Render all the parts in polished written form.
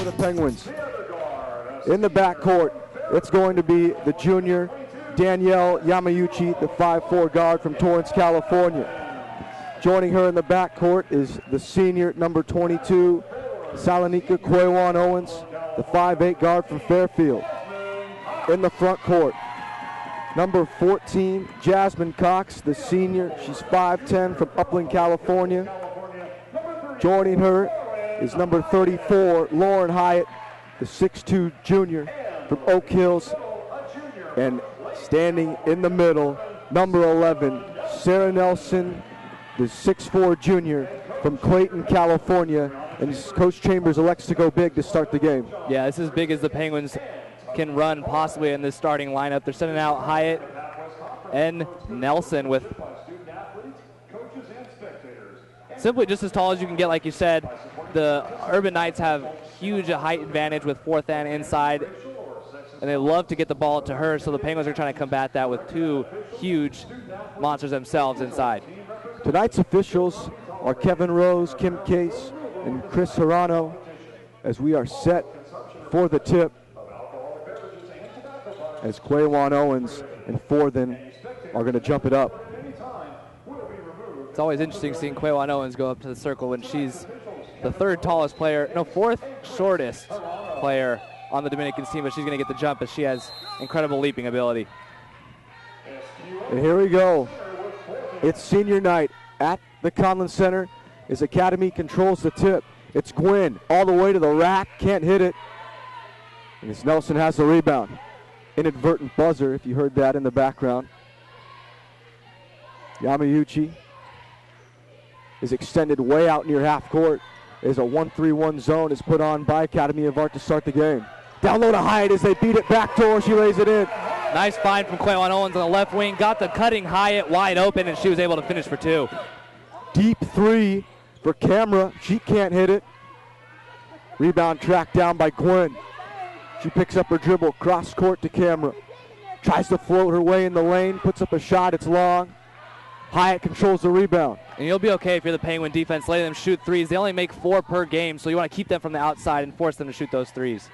for the Penguins. In the backcourt, it's going to be the junior Danielle Yamauchi, the 5'4" guard from Torrance, California. Joining her in the backcourt is the senior number 22, Salonika Kwewan Owens, the 5'8" guard from Fairfield. In the front court, number 14, Jasmine Cox, the senior. She's 5'10" from Upland, California. Joining her is number 34, Lauren Hyatt, the 6'2" junior from Oak Hills. And standing in the middle, number 11, Sarah Nelson, the 6'4" junior from Clayton, California. And Coach Chambers elects to go big to start the game. Yeah, this is as big as the Penguins can run possibly in this starting lineup. They're sending out Hyatt and Nelson with simply just as tall as you can get, like you said. The Urban Knights have huge height advantage with fourth and inside, and they love to get the ball to her, so the Penguins are trying to combat that with two huge monsters themselves inside. Tonight's officials are Kevin Rose, Kim Case, and Chris Hirano as we are set for the tip, as Kwewan Owens and Forthen are going to jump it up. It's always interesting seeing Kwewan Owens go up to the circle when she's the fourth shortest player on the Dominican team, but she's going to get the jump as she has incredible leaping ability. And here we go. It's senior night at the Conlon Center as Academy controls the tip. It's Gwynn all the way to the rack, can't hit it. And as Nelson has the rebound. Inadvertent buzzer, if you heard that in the background. Yamauchi is extended way out near half court as a 1-3-1 zone is put on by Academy of Art to start the game. Down low to Hyatt as they beat it backdoor, she lays it in. Nice find from Kwewan Owens on the left wing, got the cutting Hyatt wide open, and she was able to finish for two. Deep three for Camera, she can't hit it. Rebound tracked down by Gwynn. She picks up her dribble, cross court to Camera. Tries to float her way in the lane, puts up a shot, it's long. Hyatt controls the rebound. And you'll be okay if you're the Penguin defense, letting them shoot threes. They only make 4 per game, so you want to keep them from the outside and force them to shoot those threes.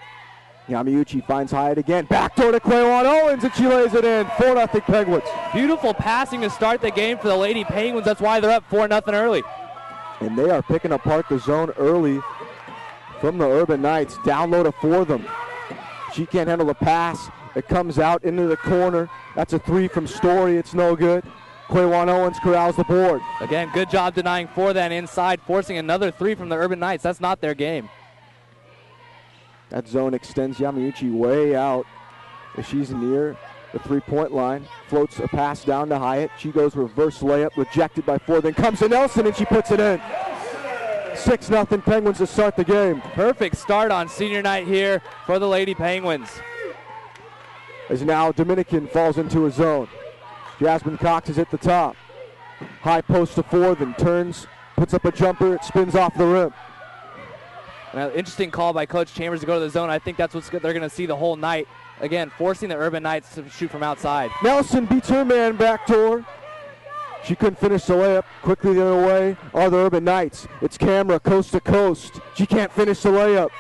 Yamauchi finds Hyatt again. Backdoor to Kwewan Owens, and she lays it in. 4-0 Penguins. Beautiful passing to start the game for the Lady Penguins. That's why they're up 4-0 early. And they are picking apart the zone early from the Urban Knights. Down low to Fortham. She can't handle the pass. It comes out into the corner. That's a three from Story. It's no good. Kwewan Owens corrals the board. Again, good job denying Forthen inside, forcing another three from the Urban Knights. That's not their game. That zone extends Yamauchi way out as she's near the three-point line. Floats a pass down to Hyatt. She goes reverse layup, rejected by Forthen. Comes to Nelson, and she puts it in. 6-0 Penguins to start the game. Perfect start on senior night here for the Lady Penguins. As now Dominican falls into a zone. Jasmine Cox is at the top. High post to Forthen, turns, puts up a jumper, it spins off the rim. An interesting call by Coach Chambers to go to the zone. I think that's what they're going to see the whole night. Again, forcing the Urban Knights to shoot from outside. Nelson beats her man backdoor. She couldn't finish the layup. Quickly the other way are the Urban Knights. It's Camera coast to coast. She can't finish the layup.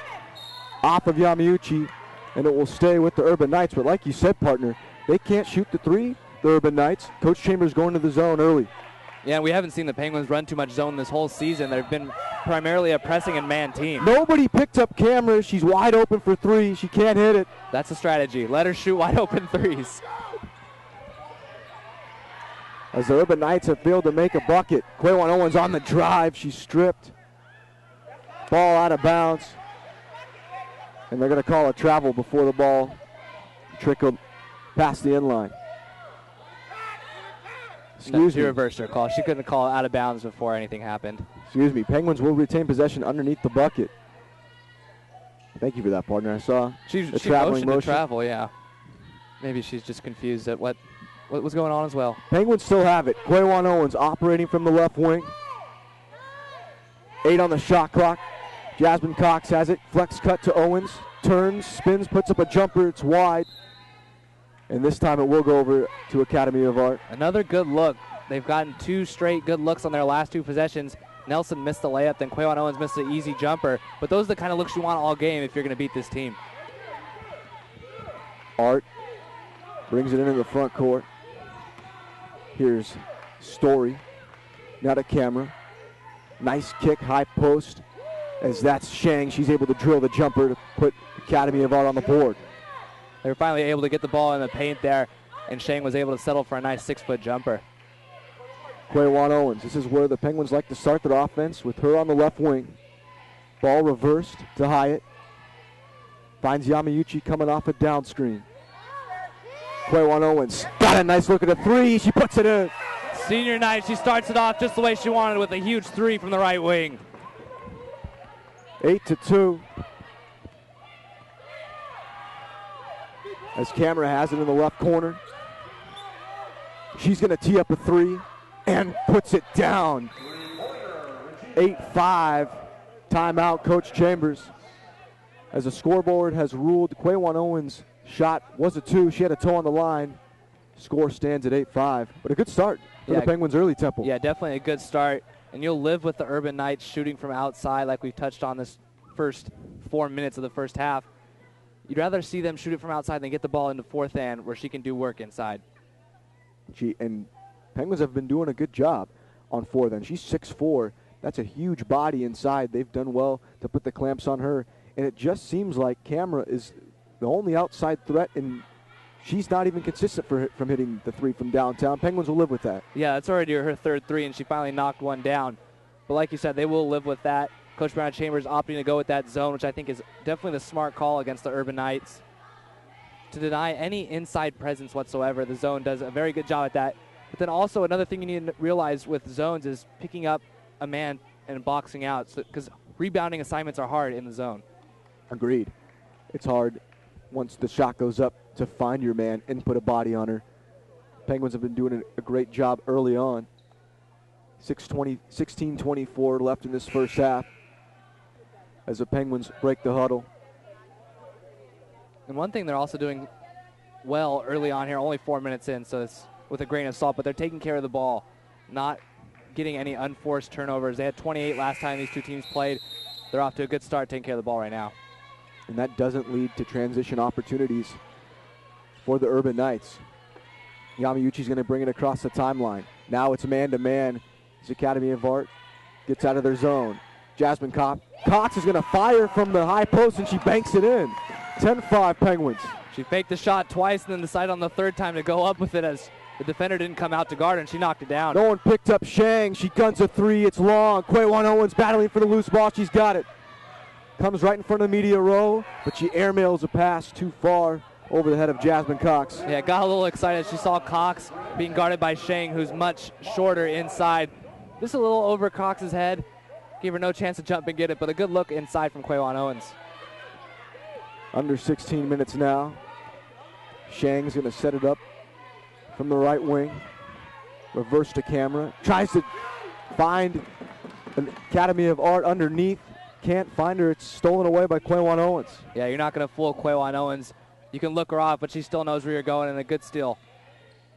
Off of Yamauchi, and it will stay with the Urban Knights. But like you said, partner, they can't shoot the three, the Urban Knights. Coach Chambers going to the zone early. Yeah, we haven't seen the Penguins run too much zone this whole season. They've been primarily a pressing and man team. Nobody picked up Camera. She's wide open for three. She can't hit it. That's a strategy. Let her shoot wide open threes. As the Urban Knights have failed to make a bucket. Kwewan Owens on the drive. She's stripped. Ball out of bounds. And they're going to call a travel before the ball trickled past the end line. She reversed her call. She couldn't call out of bounds before anything happened. Excuse me. Penguins will retain possession underneath the bucket. Thank you for that, partner. I saw she traveling motioned to travel, yeah. Maybe she's just confused at what was going on as well. Penguins still have it. Kwewan Owens operating from the left wing. 8 on the shot clock. Jasmine Cox has it. Flex cut to Owens. Turns, spins, puts up a jumper. It's wide. And this time it will go over to Academy of Art. Another good look. They've gotten 2 straight good looks on their last 2 possessions. Nelson missed the layup, then Quawan Owens missed an easy jumper. But those are the kind of looks you want all game if you're going to beat this team. Art brings it into the front court. Here's Story. Now to Camera. Nice kick, high post. As that's Shang, she's able to drill the jumper to put Academy of Art on the board. They were finally able to get the ball in the paint there, and Shang was able to settle for a nice 6-foot jumper. Quawan Owens, this is where the Penguins like to start their offense with her on the left wing. Ball reversed to Hyatt. Finds Yamauchi coming off a down screen. Quawan Owens got a nice look at a three. She puts it in. Senior night, she starts it off just the way she wanted with a huge three from the right wing. 8-2. As Camera has it in the left corner. She's going to tee up a three and puts it down. 8-5. Timeout, Coach Chambers. As the scoreboard has ruled, Quawan Owens' shot was a two. She had a toe on the line. Score stands at 8-5. But a good start for the Penguins' early tempo. Yeah, definitely a good start. And you'll live with the Urban Knights shooting from outside like we've touched on this first 4 minutes of the first half. You'd rather see them shoot it from outside than get the ball into fourth end where she can do work inside. And Penguins have been doing a good job on fourth end. She's 6'4". That's a huge body inside. They've done well to put the clamps on her. And it just seems like Camera is the only outside threat, and she's not even consistent from hitting the three from downtown. Penguins will live with that. Yeah, that's already her third three, and she finally knocked one down. But like you said, they will live with that. Coach Brown Chambers opting to go with that zone, which I think is definitely the smart call against the Urban Knights. To deny any inside presence whatsoever, the zone does a very good job at that. But then also another thing you need to realize with zones is picking up a man and boxing out, because rebounding assignments are hard in the zone. Agreed. It's hard once the shot goes up to find your man and put a body on her. Penguins have been doing a great job early on. 16:24 left in this first half as the Penguins break the huddle. And one thing they're also doing well early on here, only 4 minutes in, so it's with a grain of salt, but they're taking care of the ball, not getting any unforced turnovers. They had 28 last time these two teams played. They're off to a good start taking care of the ball right now. And that doesn't lead to transition opportunities for the Urban Knights. Yamauchi's going to bring it across the timeline. Now it's man-to-man. His Academy of Art gets out of their zone. Jasmine Cox is going to fire from the high post, and she banks it in. 10-5 Penguins. She faked the shot twice and then decided on the third time to go up with it as the defender didn't come out to guard her, and she knocked it down. No one picked up Shang. She guns a three. It's long. Quawan Owens battling for the loose ball. She's got it. Comes right in front of the media row, but she airmails a pass too far over the head of Jasmine Cox. Yeah, got a little excited. She saw Cox being guarded by Shang, who's much shorter inside. Just a little over Cox's head. Gave her no chance to jump and get it, but a good look inside from Quawan Owens. Under 16 minutes now. Shang's going to set it up from the right wing. Reverse to Camera. Tries to find an Academy of Art underneath. Can't find her. It's stolen away by Quawan Owens. Yeah, you're not going to fool Quawan Owens. You can look her off, but she still knows where you're going, and a good steal.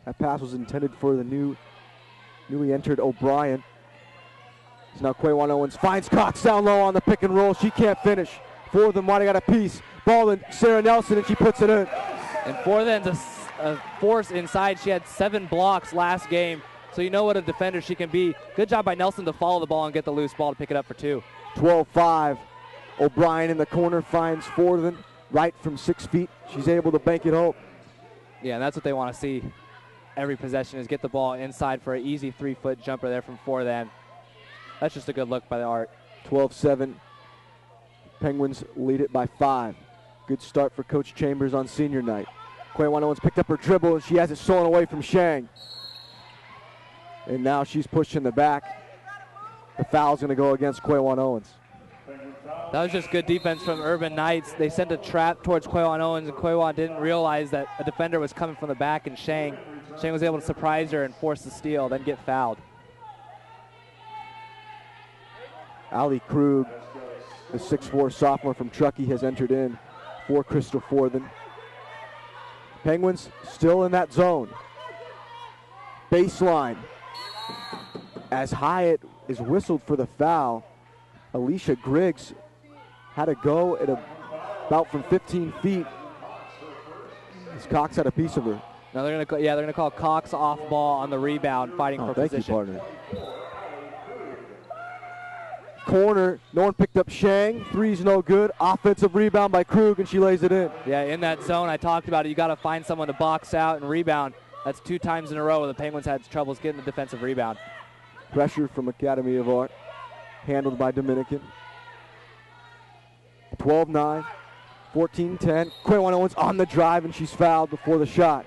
That pass was intended for the newly entered O'Brien. So now Quawan Owens finds Cox down low on the pick and roll. She can't finish. For them, Marty got a piece. Ball in Sarah Nelson, and she puts it in. And for them, a force inside. She had 7 blocks last game, so you know what a defender she can be. Good job by Nelson to follow the ball and get the loose ball to pick it up for 2. 12-5. O'Brien in the corner finds Forden right from 6 feet. She's able to bank it home. Yeah, and that's what they want to see every possession is get the ball inside for an easy 3-foot jumper there from Forden. That's just a good look by the Art. 12-7. Penguins lead it by 5. Good start for Coach Chambers on senior night. Quawan Owens picked up her dribble. She has it stolen away from Shang. And now she's pushed in the back. The foul's going to go against Quawan Owens. That was just good defense from Urban Knights. They sent a trap towards Quawan Owens, and Quawan didn't realize that a defender was coming from the back, and Shang was able to surprise her and force the steal, then get fouled. Allie Krug, the 6'4" sophomore from Truckee, has entered in for Crystal Forden. Penguins still in that zone. Baseline. As Hyatt is whistled for the foul. Alicia Griggs had a go at about from 15 feet. As Cox had a piece of her. Now they're gonna call Cox off ball on the rebound, fighting for thank position. You, partner. Corner, no one picked up Shang. Three's no good. Offensive rebound by Krug, and she lays it in. Yeah, in that zone, I talked about it. You got to find someone to box out and rebound. That's 2 times in a row where the Penguins had troubles getting the defensive rebound. Pressure from Academy of Art, handled by Dominican. 12-9, 14-10. Quaywan Owens on the drive, and she's fouled before the shot.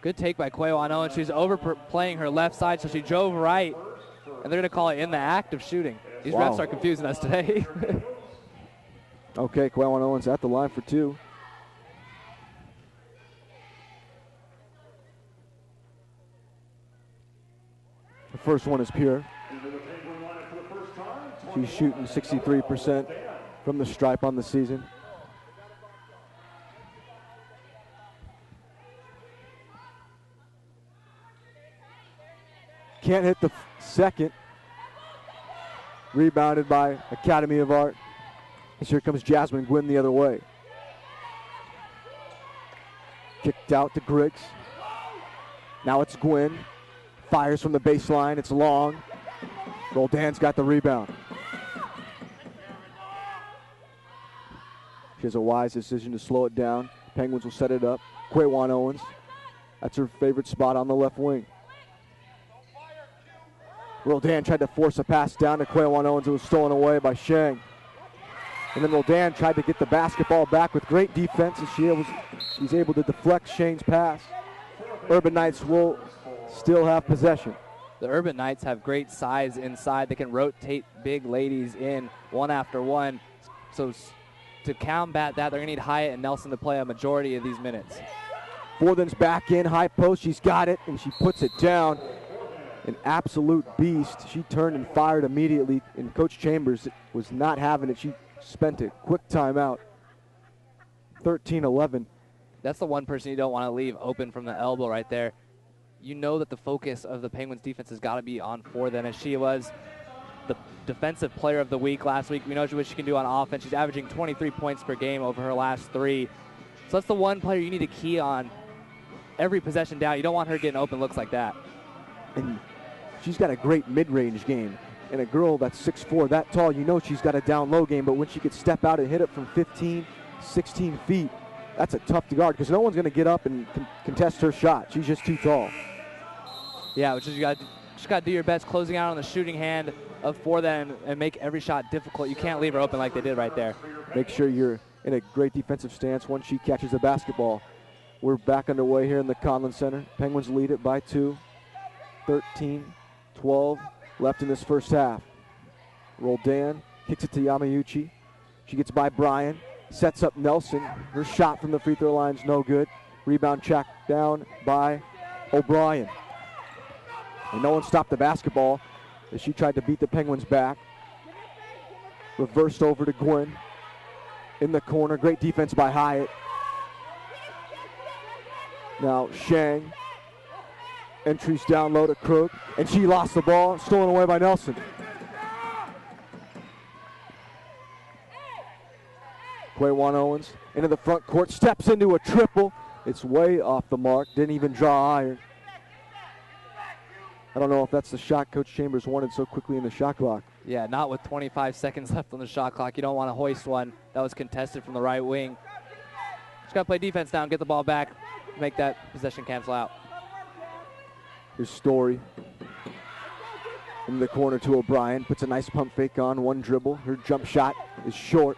Good take by Quaywan Owens. She's overplaying her left side, so she drove right, and they're going to call it in the act of shooting. These refs are confusing us today. Okay, Quaywan Owens at the line for 2. The first one is pure. She's shooting 63% from the stripe on the season. Can't hit the second. Rebounded by Academy of Art. And here comes Jasmine Gwynn the other way. Kicked out to Griggs. Now it's Gwynn. Fires from the baseline. It's long. Roldan's got the rebound. She has a wise decision to slow it down. Penguins will set it up. Quaywan Owens. That's her favorite spot on the left wing. Roldan tried to force a pass down to Quaywan Owens. It was stolen away by Shang. And then Roldan tried to get the basketball back with great defense, and she's able to deflect Shang's pass. Urban Knights will still have possession. The Urban Knights have great size inside. They can rotate big ladies in one after one. So to combat that, they're going to need Hyatt and Nelson to play a majority of these minutes. Forthen's back in, high post. She's got it, and she puts it down. An absolute beast. She turned and fired immediately, and Coach Chambers was not having it. She spent it. Quick timeout. 13-11. That's the one person you don't want to leave open from the elbow right there. You know that the focus of the Penguins defense has got to be on Forthen, as she was the defensive player of the week last week. We know what she can do on offense. She's averaging 23 points per game over her last 3. So that's the one player you need to key on every possession down. You don't want her getting open looks like that. And she's got a great mid-range game. And a girl that's 6'4", that tall, you know she's got a down-low game, but when she could step out and hit it from 15, 16 feet, that's a tough to guard because no one's going to get up and contest her shot. She's just too tall. Yeah, which is you got to do your best closing out on the shooting hand of Forthen and make every shot difficult. You can't leave her open like they did right there. Make sure you're in a great defensive stance once she catches the basketball. We're back underway here in the Conlon Center. Penguins lead it by 2. 13-12 left in this first half. Roldan kicks it to Yamauchi. She gets by Bryan, sets up Nelson. Her shot from the free throw line's no good. Rebound tracked down by O'Brien. And no one stopped the basketball as she tried to beat the Penguins back. Reversed over to Gwynn in the corner. Great defense by Hyatt. Now Shang. Entries down low to Krug, and she lost the ball, stolen away by Nelson. Quaywan Owens into the front court, steps into a triple. It's way off the mark, didn't even draw iron. I don't know if that's the shot Coach Chambers wanted so quickly in the shot clock. Yeah, not with 25 seconds left on the shot clock. You don't want to hoist one. That was contested from the right wing. Just got to play defense now and get the ball back, make that possession cancel out. Here's Story in the corner to O'Brien. Puts a nice pump fake on, one dribble. Her jump shot is short.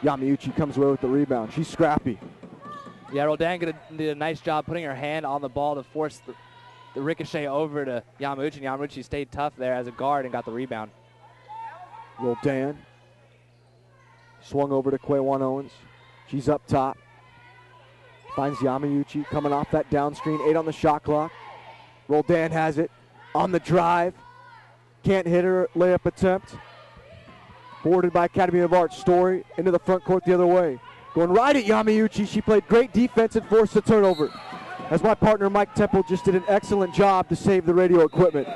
Yamauchi comes away with the rebound. She's scrappy. Yeah, Roldan did a nice job putting her hand on the ball to force the ricochet over to Yamauchi. And Yamauchi stayed tough there as a guard and got the rebound. Roldan swung over to Quaywan Owens. She's up top. Finds Yamauchi coming off that down screen. 8 on the shot clock. Roldan has it on the drive. Can't hit her layup attempt. Boarded by Academy of Art. Story into the front court the other way. Going right at Yamauchi. She played great defense and forced the turnover. as my partner Mike Temple just did an excellent job to save the radio equipment.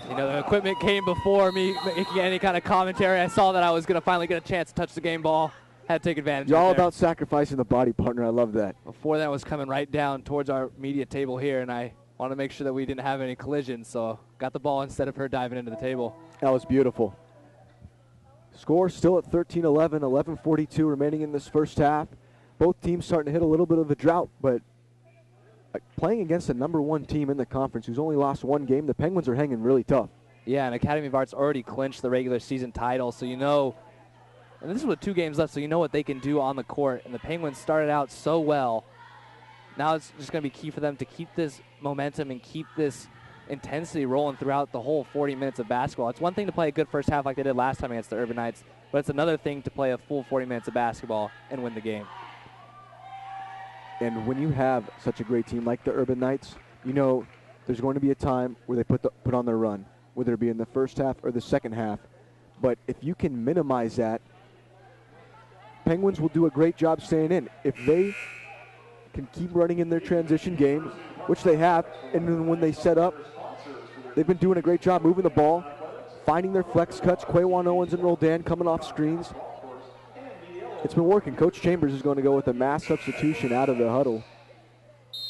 You know, the equipment came before me making any kind of commentary. I saw that I was going to finally get a chance to touch the game ball. Had to take advantage of it. You're all about sacrificing the body, partner. I love that. Before that was coming right down towards our media table here, and I wanted to make sure that we didn't have any collisions, so got the ball instead of her diving into the table. That was beautiful. Score still at 13-11, 11:42 remaining in this first half. Both teams starting to hit a little bit of a drought, but playing against the #1 team in the conference who's only lost one game, the Penguins are hanging really tough. Yeah, and Academy of Arts already clinched the regular season title, so you know, and this is with 2 games left, so you know what they can do on the court. And the Penguins started out so well. Now it's just going to be key for them to keep this momentum and keep this intensity rolling throughout the whole 40 minutes of basketball. It's one thing to play a good first half like they did last time against the Urban Knights, but it's another thing to play a full 40 minutes of basketball and win the game. And when you have such a great team like the Urban Knights, you know there's going to be a time where they put on their run, whether it be in the first half or the second half. But if you can minimize that, Penguins will do a great job staying in. If they can keep running in their transition game, which they have, and then when they set up, they've been doing a great job moving the ball, finding their flex cuts. Quaywan Owens and Roldan coming off screens. It's been working. Coach Chambers is going to go with a mass substitution out of the huddle.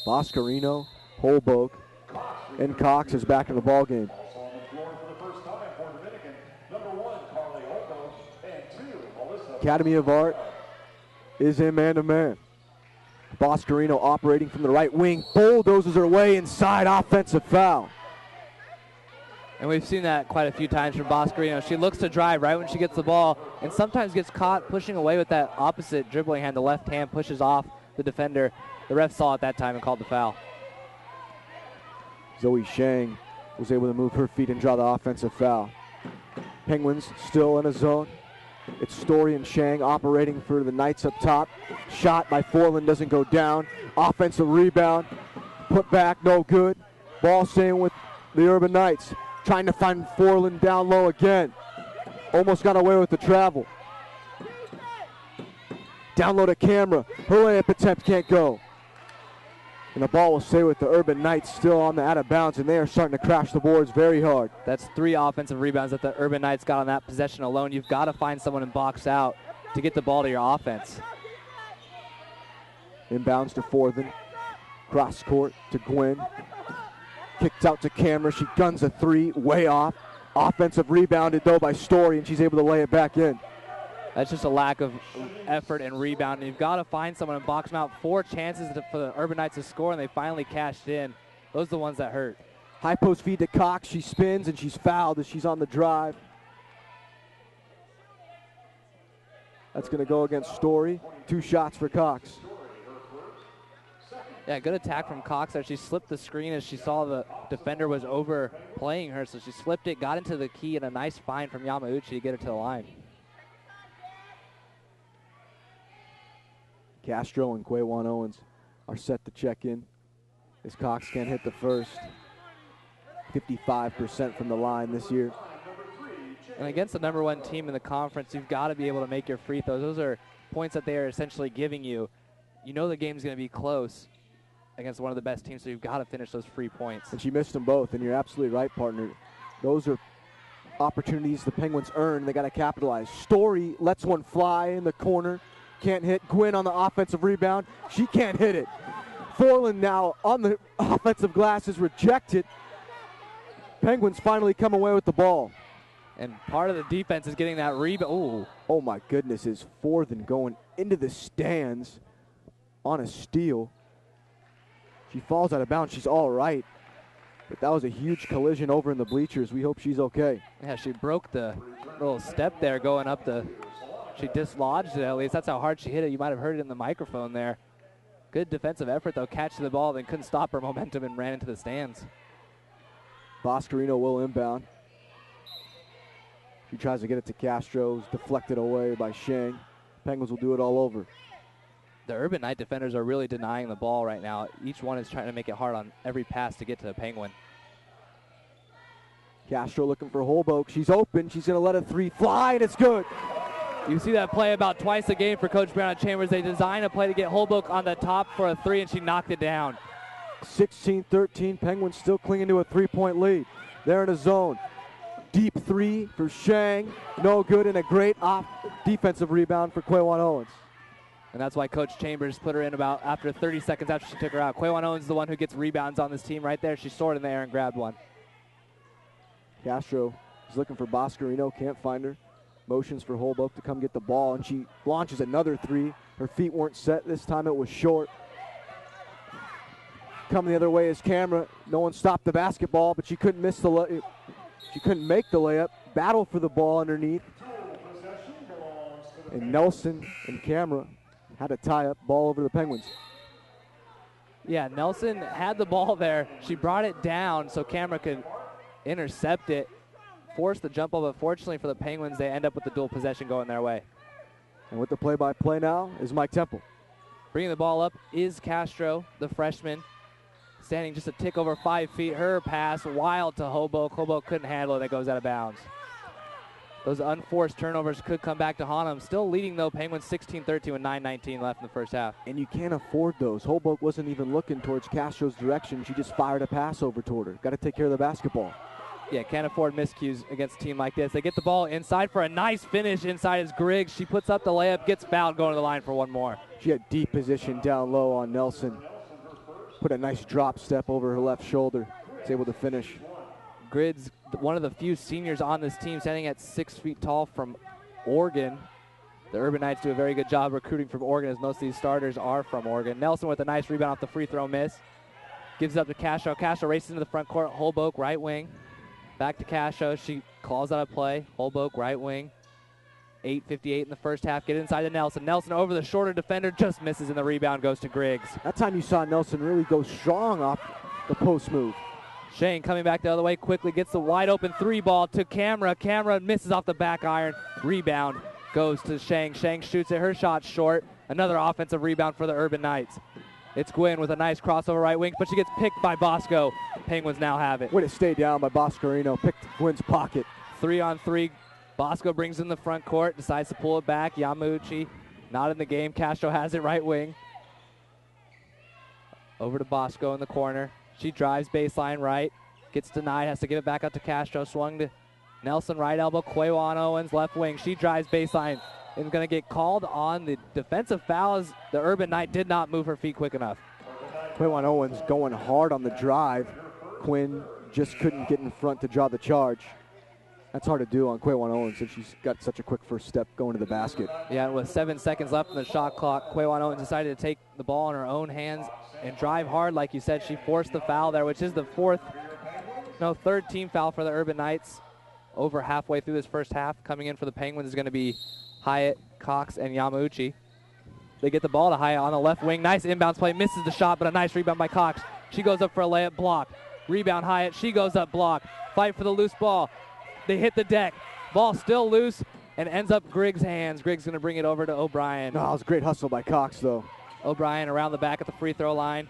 Boscarino, Holbrook, and Cox is back in the ball game. Academy of Art is in man-to-man. Boscarino operating from the right wing, bulldozes her way inside, offensive foul. And we've seen that quite a few times from Boscarino. She looks to drive right when she gets the ball and sometimes gets caught pushing away with that opposite dribbling hand. The left hand pushes off the defender. The ref saw it that time and called the foul. Zoe Shang was able to move her feet and draw the offensive foul. Penguins still in a zone. It's Story and Shang operating for the Knights up top. Shot by Forland doesn't go down. Offensive rebound. Put back, no good. Ball staying with the Urban Knights. Trying to find Forland down low again. Almost got away with the travel. Down low to Camera. Her layup attempt can't go. And the ball will stay with the Urban Knights still on the out of bounds, and they are starting to crash the boards very hard. That's 3 offensive rebounds that the Urban Knights got on that possession alone. You've got to find someone in box out to get the ball to your offense. Inbounds to Forthen. Cross court to Gwynn. Kicked out to Camera. She guns a 3, way off. Offensive rebounded, though, by Story, and she's able to lay it back in. That's just a lack of effort and rebound. And you've got to find someone and box them out. 4 chances for the Urban Knights to score, and they finally cashed in. Those are the ones that hurt. High post feed to Cox. She spins, and she's fouled as she's on the drive. That's going to go against Story. 2 shots for Cox. Yeah, good attack from Cox there. She slipped the screen as she saw the defender was overplaying her, so she slipped it, got into the key, and a nice find from Yamauchi to get her to the line. Castro and Quaywan Owens are set to check in as Cox can't hit the first. 55% from the line this year. And against the #1 team in the conference, you've got to be able to make your free throws. Those are points that they are essentially giving you. You know the game's going to be close against one of the best teams, so you've got to finish those free points. And she missed them both, and you're absolutely right, partner. Those are opportunities the Penguins earn. They got to capitalize. Story lets one fly in the corner. Can't hit. Gwynn on the offensive rebound. She can't hit it. Forland now on the offensive glass is rejected. Penguins finally come away with the ball. And part of the defense is getting that rebound. Ooh. Oh my goodness, is Forthen going into the stands on a steal. She falls out of bounds. She's all right. But that was a huge collision over in the bleachers. We hope she's okay. Yeah, she broke the little step there going up the... She dislodged it at least. That's how hard she hit it. You might have heard it in the microphone there. Good defensive effort, though. Catching the ball, then couldn't stop her momentum and ran into the stands. Boscarino will inbound. She tries to get it to Castro. Deflected away by Shang. Penguins will do it all over. The Urban Knight defenders are really denying the ball right now. Each one is trying to make it hard on every pass to get to the Penguin. Castro looking for Holbrook. She's open. She's going to let a 3 fly, and it's good. You see that play about twice a game for Coach Brown at Chambers. They designed a play to get Holbrook on the top for a 3, and she knocked it down. 16-13, Penguins still clinging to a 3-point lead. They're in a zone. Deep three for Shang, no good, and a great defensive rebound for Quaywan Owens. And that's why Coach Chambers put her in about after 30 seconds after she took her out. Quaywan Owens is the one who gets rebounds on this team right there. She soared in the air and grabbed one. Castro is looking for Boscarino, can't find her. Motions for Holbrook to come get the ball, and she launches another three. Her feet weren't set this time, it was short. Coming the other way is Camera. No one stopped the basketball, but she couldn't miss the she couldn't make the layup. Battle for the ball underneath. And Nelson and Camera had a tie-up, ball over the Penguins. Yeah, Nelson had the ball there. She brought it down so Camera could intercept it, force the jump ball, but fortunately for the Penguins, they end up with the dual possession going their way. And with the play-by-play now is Mike Temple. Bringing the ball up is Castro, the freshman, standing just a tick over 5 feet. Her pass wild to Hoboke. Hoboke couldn't handle it. It goes out of bounds. Those unforced turnovers could come back to haunt them. Still leading, though, Penguins 16-13 with 9:19 left in the first half. And you can't afford those. Hoboke wasn't even looking towards Castro's direction. She just fired a pass over toward her. Got to take care of the basketball. Yeah, can't afford miscues against a team like this. They get the ball inside for a nice finish. Inside is Griggs. She puts up the layup, gets fouled, going to the line for one more. She had deep position down low on Nelson. Put a nice drop step over her left shoulder. Was able to finish. Griggs, one of the few seniors on this team, standing at 6 feet tall from Oregon. The Urban Knights do a very good job recruiting from Oregon, as most of these starters are from Oregon. Nelson with a nice rebound off the free throw miss. Gives it up to Castro. Castro races into the front court. Holbrook, right wing. Back to Castro. She calls out a play. Holbrook, right wing. 8:58 in the first half. Get inside to Nelson. Nelson over the shorter defender. Just misses, and the rebound goes to Griggs. That time you saw Nelson really go strong off the post move. Shane coming back the other way quickly. Gets the wide open three ball to Camera. Camera misses off the back iron. Rebound goes to Shang. Shang shoots it. Her shot short. Another offensive rebound for the Urban Knights. It's Gwynn with a nice crossover right wing, but she gets picked by Bosco. Penguins now have it. Way to stay down by Boscarino. Picked Gwynn's pocket. 3-on-3. Bosco brings in the front court. Decides to pull it back. Yamauchi not in the game. Castro has it right wing. Over to Bosco in the corner. She drives baseline right. Gets denied. Has to give it back out to Castro. Swung to Nelson right elbow. Quaywan Owens left wing. She drives baseline. And going to get called on the defensive foul as the Urban Knight did not move her feet quick enough. Quaywan Owens going hard on the drive. Quinn just couldn't get in front to draw the charge. That's hard to do on Quaywan Owens since she's got such a quick first step going to the basket. Yeah, with 7 seconds left in the shot clock, Quaywan Owens decided to take the ball in her own hands and drive hard. Like you said, she forced the foul there, which is the third team foul for the Urban Knights. Over halfway through this first half, coming in for the Penguins is going to be Hyatt, Cox, and Yamauchi. They get the ball to Hyatt on the left wing. Nice inbounds play. Misses the shot, but a nice rebound by Cox. She goes up for a layup, block. Rebound Hyatt. She goes up, block. Fight for the loose ball. They hit the deck. Ball still loose and ends up Griggs' hands. Griggs going to bring it over to O'Brien. No, it was a great hustle by Cox, though. O'Brien around the back at the free throw line.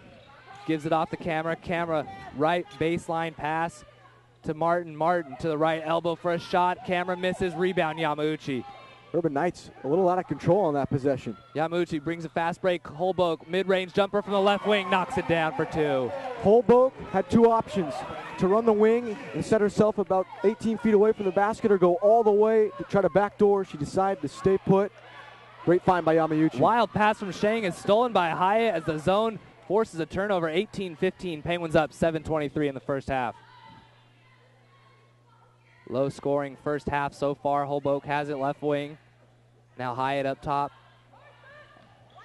Gives it off to Camera. Camera right baseline pass to Martin. Martin to the right elbow for a shot. Camera misses. Rebound Yamauchi. Urban Knights a little out of control on that possession. Yamauchi brings a fast break. Holbrook, mid-range jumper from the left wing, knocks it down for two. Holbrook had two options: to run the wing and set herself about 18 feet away from the basket, or go all the way to try to backdoor. She decided to stay put. Great find by Yamauchi. Wild pass from Shang is stolen by Hyatt as the zone forces a turnover. 18-15. Penguins up 7:23 in the first half. Low scoring first half so far. Holbrook has it left wing. Now Hyatt up top.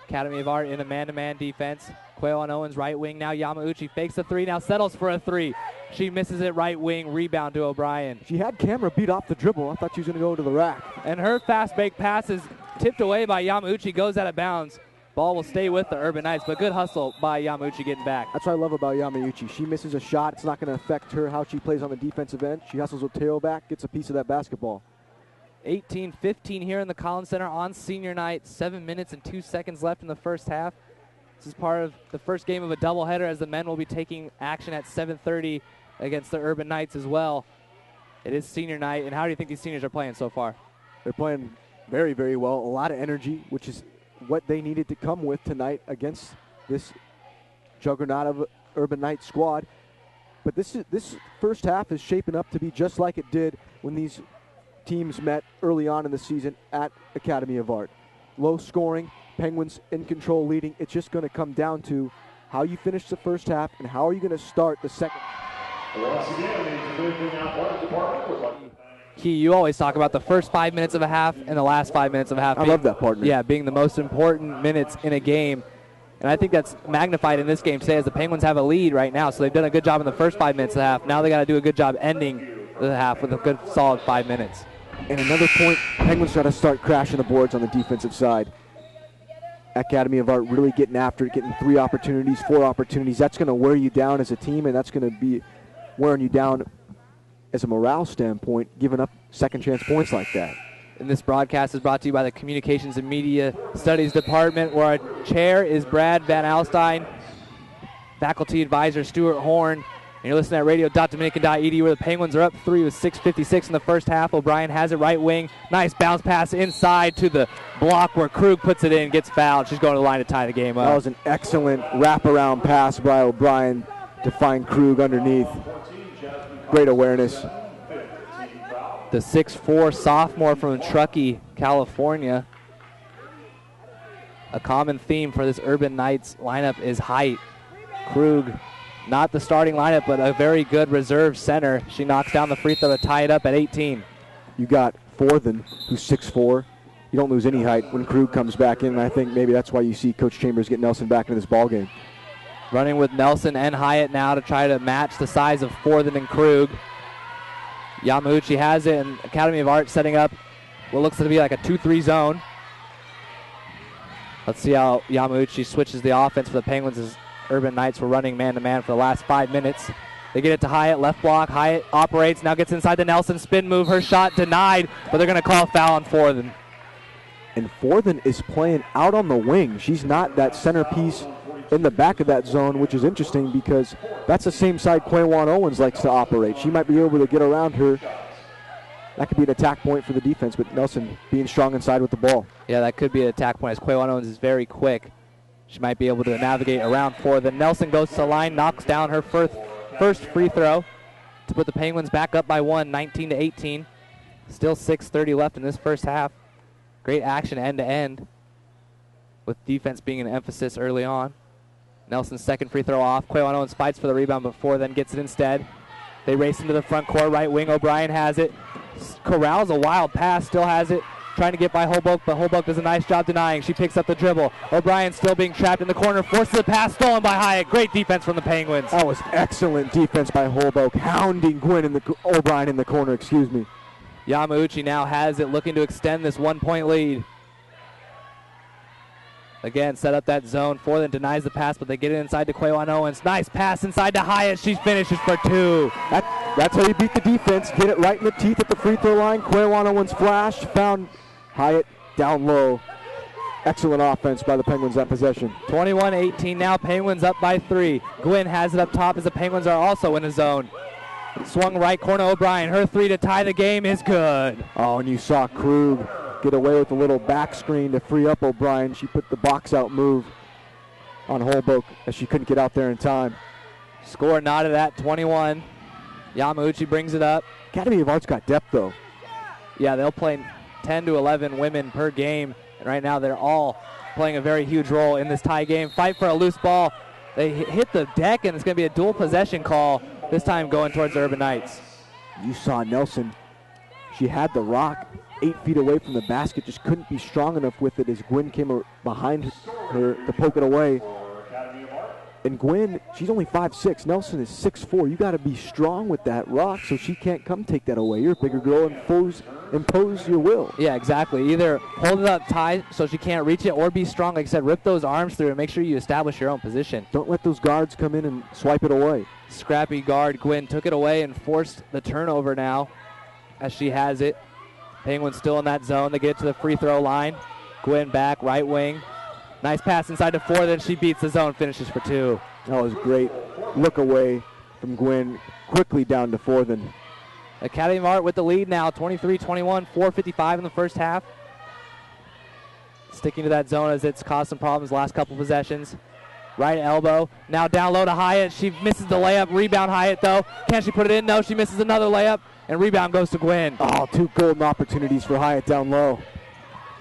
Academy of Art in a man-to-man defense. Quaywan Owens right wing. Now Yamauchi fakes the three. Now settles for a three. She misses it right wing. Rebound to O'Brien. She had Camera beat off the dribble. I thought she was going to go to the rack. And her fast break pass is tipped away by Yamauchi. Goes out of bounds. Ball will stay with the Urban Knights, but good hustle by Yamauchi getting back. That's what I love about Yamauchi. She misses a shot. It's not going to affect her how she plays on the defensive end. She hustles with tailback, gets a piece of that basketball. 18-15 here in the Collins Center on senior night. 7 minutes and 2 seconds left in the first half. This is part of the first game of a doubleheader, as the men will be taking action at 7:30 against the Urban Knights as well. It is senior night, and how do you think these seniors are playing so far? They're playing very, very well. A lot of energy, which is what they needed to come with tonight against this juggernaut of Urban Knights squad. But this first half is shaping up to be just like it did when these teams met early on in the season at Academy of Art. Low scoring, Penguins in control leading. It's just going to come down to how you finish the first half and how are you going to start the second. Key, you always talk about the first 5 minutes of a half and the last 5 minutes of a half. I love that, partner. Yeah, being the most important minutes in a game. And I think that's magnified in this game today as the Penguins have a lead right now. So they've done a good job in the first 5 minutes of the half. Now they got to do a good job ending the half with a good, solid 5 minutes. And another point, Penguins got to start crashing the boards on the defensive side. Academy of Art really getting after it, getting 3 opportunities, 4 opportunities. That's going to wear you down as a team, and that's going to be wearing you down as a morale standpoint, giving up second chance points like that. And this broadcast is brought to you by the Communications and Media Studies Department, where our chair is Brad Van Alstyne, faculty advisor Stuart Horn, and you're listening at radio.dominican.edu, where the Penguins are up 3 with 6:56 in the first half. O'Brien has it right wing. Nice bounce pass inside to the block where Krug puts it in, gets fouled. She's going to the line to tie the game up. That was an excellent wraparound pass by O'Brien to find Krug underneath. Great awareness. The 6'4" sophomore from Truckee, California. A common theme for this Urban Knights lineup is height. Krug, not the starting lineup, but a very good reserve center. She knocks down the free throw to tie it up at 18. You got Forthen, who's 6'4". You don't lose any height when Krug comes back in, and I think maybe that's why you see Coach Chambers get Nelson back into this ballgame. Running with Nelson and Hyatt now to try to match the size of Forthen and Krug. Yamauchi has it, and Academy of Art setting up what looks to be like a 2-3 zone. Let's see how Yamauchi switches the offense for the Penguins as Urban Knights were running man-to-man for the last 5 minutes. They get it to Hyatt, left block. Hyatt operates, now gets inside the Nelson spin move. Her shot denied, but they're going to call a foul on Forthen. And Forthen is playing out on the wing. She's not that centerpiece in the back of that zone, which is interesting because that's the same side Quaywan Owens likes to operate. She might be able to get around her. That could be an attack point for the defense, but Nelson being strong inside with the ball. Yeah, that could be an attack point as Quaywan Owens is very quick. She might be able to navigate around Forthen. Nelson goes to the line, knocks down her first free throw to put the Penguins back up by 1, 19-18. Still 6:30 left in this first half. Great action end-to-end with defense being an emphasis early on. Nelson's second free throw off. Quaywan Owens fights for the rebound, but Forthen gets it instead. They race into the front court, right wing. O'Brien has it. Corrals a wild pass, still has it. Trying to get by Holbrook, but Holbrook does a nice job denying. She picks up the dribble. O'Brien still being trapped in the corner, forces the pass, stolen by Hyatt. Great defense from the Penguins. That was excellent defense by Holbrook, hounding O'Brien in the corner, excuse me. Yamauchi now has it, looking to extend this 1-point lead. Again, set up that zone. Forthen denies the pass, but they get it inside to Quaywan Owens. Nice pass inside to Hyatt. She finishes for 2. That's how you beat the defense. Get it right in the teeth at the free throw line. Quaywan Owens flash, found Hyatt down low. Excellent offense by the Penguins that possession. 21-18 now. Penguins up by 3. Gwynn has it up top as the Penguins are also in a zone. Swung right corner O'Brien. Her 3 to tie the game is good. Oh, and you saw Krug get away with a little back screen to free up O'Brien. She put the box out move on Holbrook as she couldn't get out there in time. Score knotted at 21. Yamauchi brings it up. Academy of Art's got depth though. Yeah, they'll play 10 to 11 women per game. And right now they're all playing a very huge role in this tie game. Fight for a loose ball. They hit the deck and it's going to be a dual possession call, this time going towards the Urban Knights. You saw Nelson. She had the rock 8 feet away from the basket, just couldn't be strong enough with it as Gwynn came behind her to poke it away. And Gwynn, she's only 5'6". Nelson is 6'4". You got to be strong with that rock so she can't come take that away. You're a bigger girl, impose your will. Yeah, exactly. Either hold it up tight so she can't reach it, or be strong. Like I said, rip those arms through and make sure you establish your own position. Don't let those guards come in and swipe it away. Scrappy guard Gwynn took it away and forced the turnover now as she has it. Penguins still in that zone. They get to the free throw line. Gwynn back, right wing. Nice pass inside to 4, then she beats the zone, finishes for 2. That was great. Look away from Gwynn, quickly down to Forthen. Academy of Art with the lead now, 23-21, 4:55 in the first half. Sticking to that zone as it's caused some problems the last couple possessions. Right elbow. Now down low to Hyatt. She misses the layup. Rebound Hyatt, though. Can she put it in? No, she misses another layup. And rebound goes to Gwynn. Oh, 2 golden opportunities for Hyatt down low.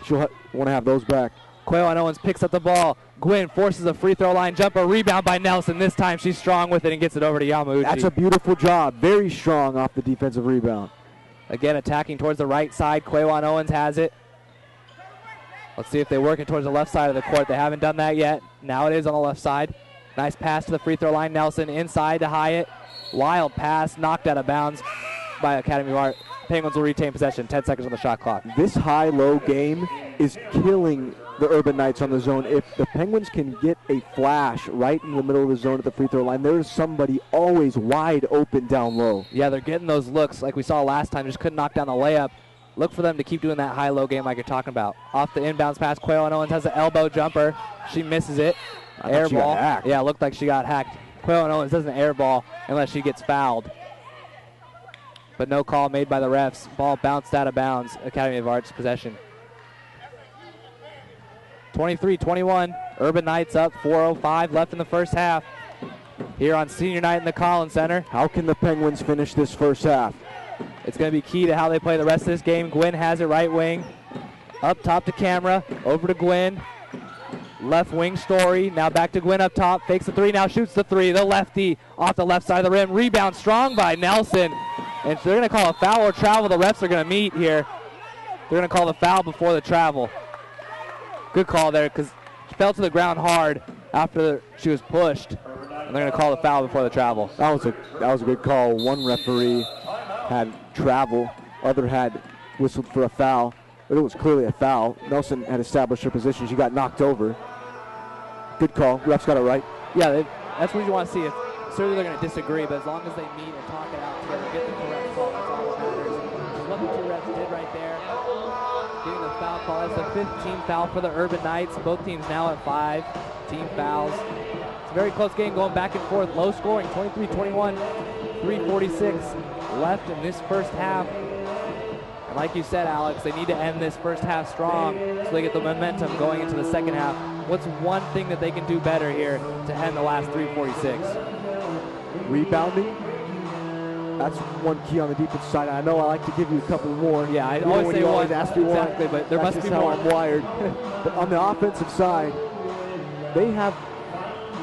She'll want to have those back. Quayle Owens picks up the ball. Gwynn forces a free throw line jumper. Rebound by Nelson. This time she's strong with it and gets it over to Yamauchi. That's a beautiful job. Very strong off the defensive rebound. Again, attacking towards the right side. Quayle Owens has it. Let's see if they're working towards the left side of the court. They haven't done that yet. Now it is on the left side. Nice pass to the free throw line. Nelson inside to Hyatt. Wild pass, knocked out of bounds by Academy of Art. Penguins will retain possession. 10 seconds on the shot clock. This high-low game is killing the Urban Knights on the zone. If the Penguins can get a flash right in the middle of the zone at the free throw line, there's somebody always wide open down low. Yeah, they're getting those looks like we saw last time. Just couldn't knock down the layup. Look for them to keep doing that high-low game like you're talking about. Off the inbounds pass, Quayle Owens has an elbow jumper. She misses it. Air ball. Yeah, looked like she got hacked. Quayle Owens doesn't air ball unless she gets fouled. But no call made by the refs. Ball bounced out of bounds. Academy of Arts possession. 23-21. Urban Knights up. 4:05 left in the first half. Here on senior night in the Collins Center. How can the Penguins finish this first half? It's going to be key to how they play the rest of this game. Gwynn has it right wing. Up top to camera. Over to Gwynn. Left wing Story. Now back to Gwynn up top. Fakes the three. Now shoots the three. The lefty off the left side of the rim. Rebound strong by Nelson. And so they're going to call a foul or travel. The refs are going to meet here. They're going to call the foul before the travel. Good call there because she fell to the ground hard after she was pushed. And they're going to call the foul before the travel. That was a good call. One referee had travel. Other had whistled for a foul. But it was clearly a foul. Nelson had established her position. She got knocked over. Good call. Refs got it right. Yeah, that's what you want to see. Certainly they're going to disagree, but as long as they meet and talk it out together, get the correct call, that's all that matters. Which is what the two refs did right there. Getting the foul call. That's the 5th team foul for the Urban Knights. Both teams now at 5 team fouls. It's a very close game going back and forth. Low scoring, 23-21, 3:46 left in this first half. And like you said, Alex, they need to end this first half strong so they get the momentum going into the second half. What's one thing that they can do better here to end the last 3:46? Rebounding. That's one key on the defense side. I know I like to give you a couple more. Yeah, I always say one. Exactly, but there must be more. I'm wired. But on the offensive side, they have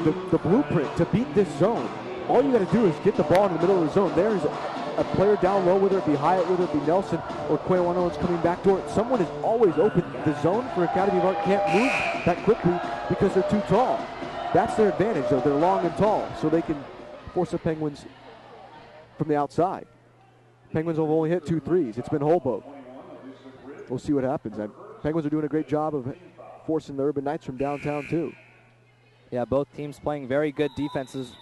the blueprint to beat this zone. All you got to do is get the ball in the middle of the zone. There's a player down low, whether it be Hyatt, whether it be Nelson, or Quayle Owens coming back to it. Someone is always open. The zone for Academy of Art can't move that quickly because they're too tall. That's their advantage, though. They're long and tall, so they can force the Penguins from the outside. Penguins have only hit 2 threes. It's been Holboat. We'll see what happens. And Penguins are doing a great job of forcing the Urban Knights from downtown, too. Yeah, both teams playing very good defenses.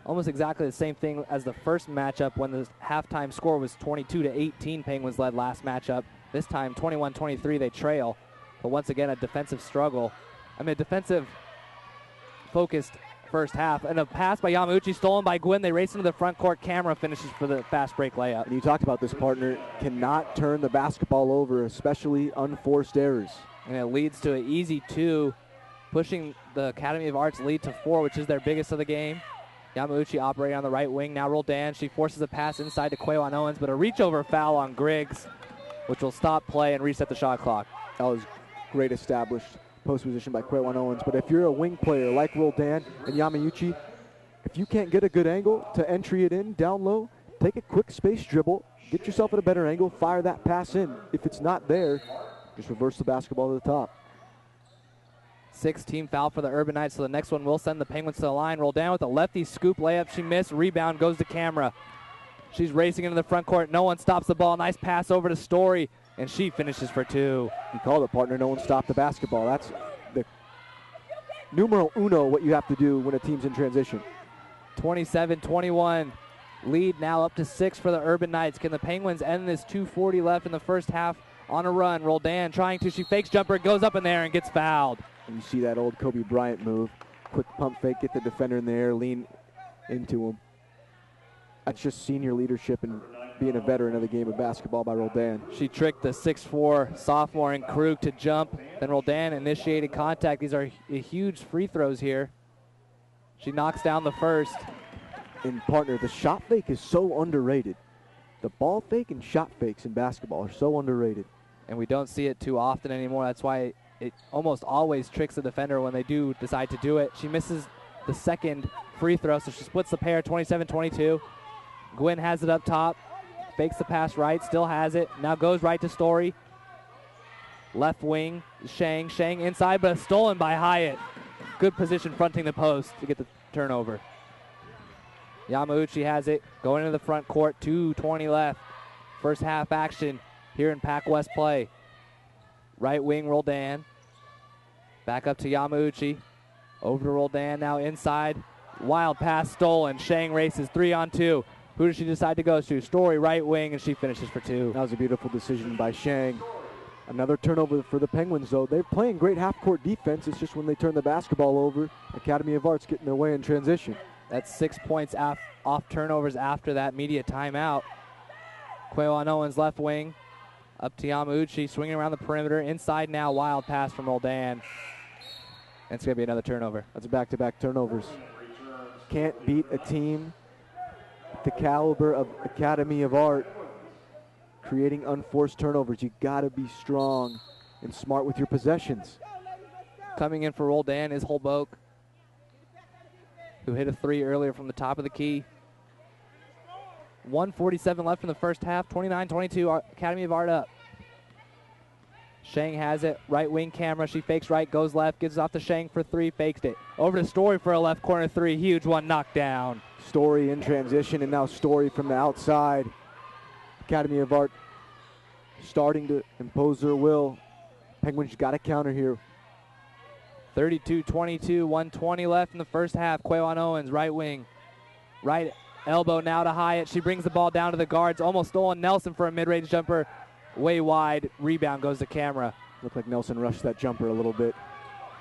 Almost exactly the same thing as the first matchup when the halftime score was 22-18. Penguins led last matchup. This time 21-23 they trail. But once again, a defensive struggle. I mean, a defensive-focused first half. And a pass by Yamauchi stolen by Gwynn. They race into the front court. Camera finishes for the fast break layup. And you talked about this partner. Cannot turn the basketball over, especially unforced errors. And it leads to an easy 2, pushing the Academy of Arts lead to 4, which is their biggest of the game. Yamauchi operating on the right wing. Now Roldan. She forces a pass inside to Quayle Owens, but a reach-over foul on Griggs, which will stop play and reset the shot clock. That was great established post position by Quayle Owens. But if you're a wing player like Roldan and Yamauchi, if you can't get a good angle to entry it in down low, take a quick space dribble, get yourself at a better angle, fire that pass in. If it's not there, just reverse the basketball to the top. 6th team foul for the Urban Knights, so the next one will send the Penguins to the line. Roll down with a lefty scoop layup. She missed. Rebound goes to Camera. She's racing into the front court. No one stops the ball. Nice pass over to Story, and she finishes for 2. You called it, partner. No one stopped the basketball. That's the numero uno, what you have to do when a team's in transition. 27-21. Lead now up to 6 for the Urban Knights. Can the Penguins end this 2:40 left in the first half on a run? Roldan trying to. She fakes jumper, goes up in there, and gets fouled. And you see that old Kobe Bryant move. Quick pump fake, get the defender in the air, lean into him. That's just senior leadership and being a veteran of the game of basketball by Roldan. She tricked the 6'4" sophomore in Krug to jump. Then Roldan initiated contact. These are huge free throws here. She knocks down the first. And partner, the shot fake is so underrated. The ball fake and shot fakes in basketball are so underrated. And we don't see it too often anymore. That's why it almost always tricks the defender when they do decide to do it. She misses the second free throw, so she splits the pair, 27-22. Gwynn has it up top, fakes the pass right, still has it, now goes right to Story. Left wing, Shang inside, but stolen by Hyatt. Good position fronting the post to get the turnover. Yamauchi has it, going into the front court, 2:20 left. First half action here in Pac West play. Right wing, Roldan. Back up to Yamauchi. Over to Roldan, now inside. Wild pass stolen. Shang races 3-on-2. Who does she decide to go to? Story, right wing, and she finishes for 2. That was a beautiful decision by Shang. Another turnover for the Penguins, though. They're playing great half-court defense. It's just when they turn the basketball over, Academy of Arts get in their way in transition. That's 6 points off turnovers after that media timeout. Quayon Owens left wing. Up to Yamauchi, swinging around the perimeter. Inside now, wild pass from Roldan. And it's going to be another turnover. That's back-to-back turnovers. Can't beat a team the caliber of Academy of Art creating unforced turnovers. You got to be strong and smart with your possessions. Coming in for Roldan is Holbrook, who hit a 3 earlier from the top of the key. 1:47 left in the first half, 29-22, Academy of Art up. Shang has it, right wing camera, she fakes right, goes left, gives it off to Shang for 3, faked it. Over to Story for a left corner 3, huge one, knocked down. Story in transition, and now Story from the outside. Academy of Art starting to impose their will. Penguins got to counter here. 32-22, 1:20 left in the first half. Quayon Owens, right wing. Right elbow now to Hyatt. She brings the ball down to the guards. Almost stolen. Nelson for a mid-range jumper. Way wide. Rebound goes to Camera. Looked like Nelson rushed that jumper a little bit.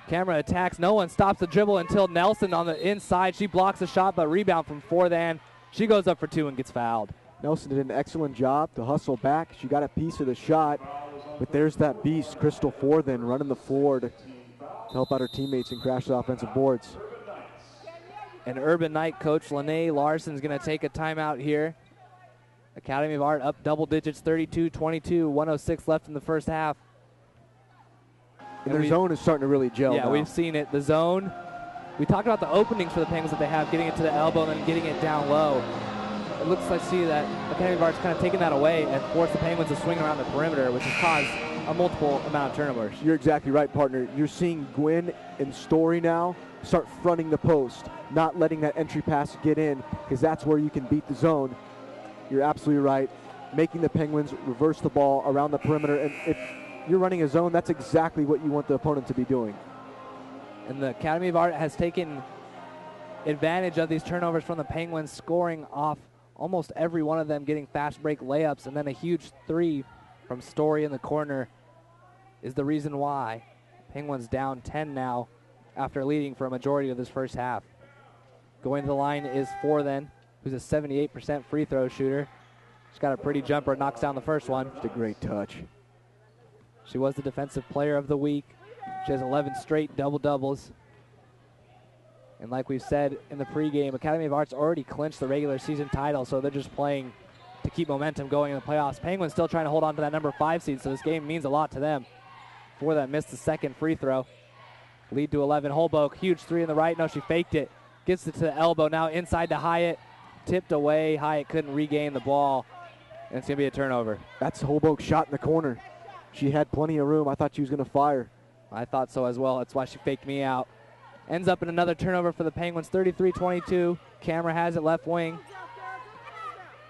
Camera attacks. No one stops the dribble until Nelson on the inside. She blocks the shot, but rebound from Forthan. She goes up for 2 and gets fouled. Nelson did an excellent job to hustle back. She got a piece of the shot, but there's that beast, Crystal Forthan, running the floor to help out her teammates and crash the offensive boards. And Urban Knight coach Lene Larson is going to take a timeout here. Academy of Art up double digits, 32-22, 1:06 left in the first half. And their zone is starting to really gel. Yeah, now. We've seen it. The zone, we talked about the openings for the Penguins that they have, getting it to the elbow and then getting it down low. It looks like that Academy of Art's kind of taking that away and forced the Penguins to swing around the perimeter, which has caused a multiple amount of turnovers. You're exactly right, partner. You're seeing Gwynn and Story now start fronting the post, not letting that entry pass get in, because that's where you can beat the zone. You're absolutely right. Making the Penguins reverse the ball around the perimeter, and if you're running a zone, that's exactly what you want the opponent to be doing. And the Academy of Art has taken advantage of these turnovers from the Penguins, scoring off almost every one of them, getting fast break layups, and then a huge 3 from Story in the corner is the reason why. Penguins down 10 now after leading for a majority of this first half. Going to the line is Forthan, who's a 78% free throw shooter. She's got a pretty jumper, knocks down the first one. Just a great touch. She was the defensive player of the week. She has 11 straight double-doubles. And like we've said in the pregame, Academy of Arts already clinched the regular season title, so they're just playing to keep momentum going in the playoffs. Penguins still trying to hold on to that number 5 seed, so this game means a lot to them. Forthan missed the second free throw. Lead to 11. Holbrook, huge 3 in the right. No, she faked it. Gets it to the elbow. Now inside to Hyatt. Tipped away. Hyatt couldn't regain the ball. And it's going to be a turnover. That's Holbrook's shot in the corner. She had plenty of room. I thought she was going to fire. I thought so as well. That's why she faked me out. Ends up in another turnover for the Penguins, 33-22. Camera has it left wing.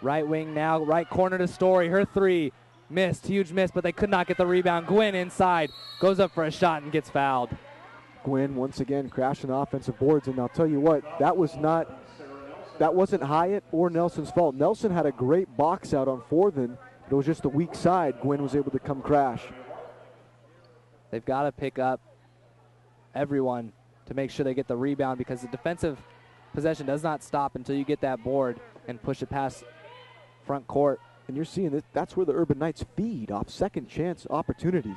Right wing now, right corner to Story. Her 3 missed, huge miss, but they could not get the rebound. Gwynn inside, goes up for a shot and gets fouled. Gwynn once again crashing the offensive boards, and I'll tell you what, that wasn't Hyatt or Nelson's fault. Nelson had a great box out on Forthan, but it was just the weak side. Gwynn was able to come crash. They've got to pick up everyone to make sure they get the rebound, because the defensive possession does not stop until you get that board and push it past front court. And you're seeing that that's where the Urban Knights feed off second chance opportunities.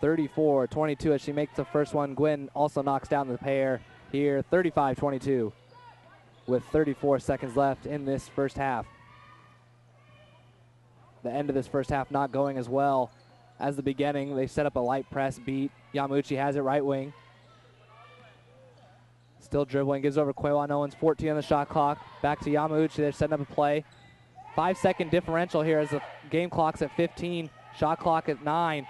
34-22 as she makes the first one. Gwynn also knocks down the pair. here, 35-22, with 34 seconds left in this first half. The end of this first half not going as well as the beginning. They set up a light press beat. Yamauchi has it right wing. Still dribbling, gives over Quawan Owens, 14 on the shot clock. Back to Yamauchi, they're setting up a play. 5-second differential here as the game clock's at 15, shot clock at 9.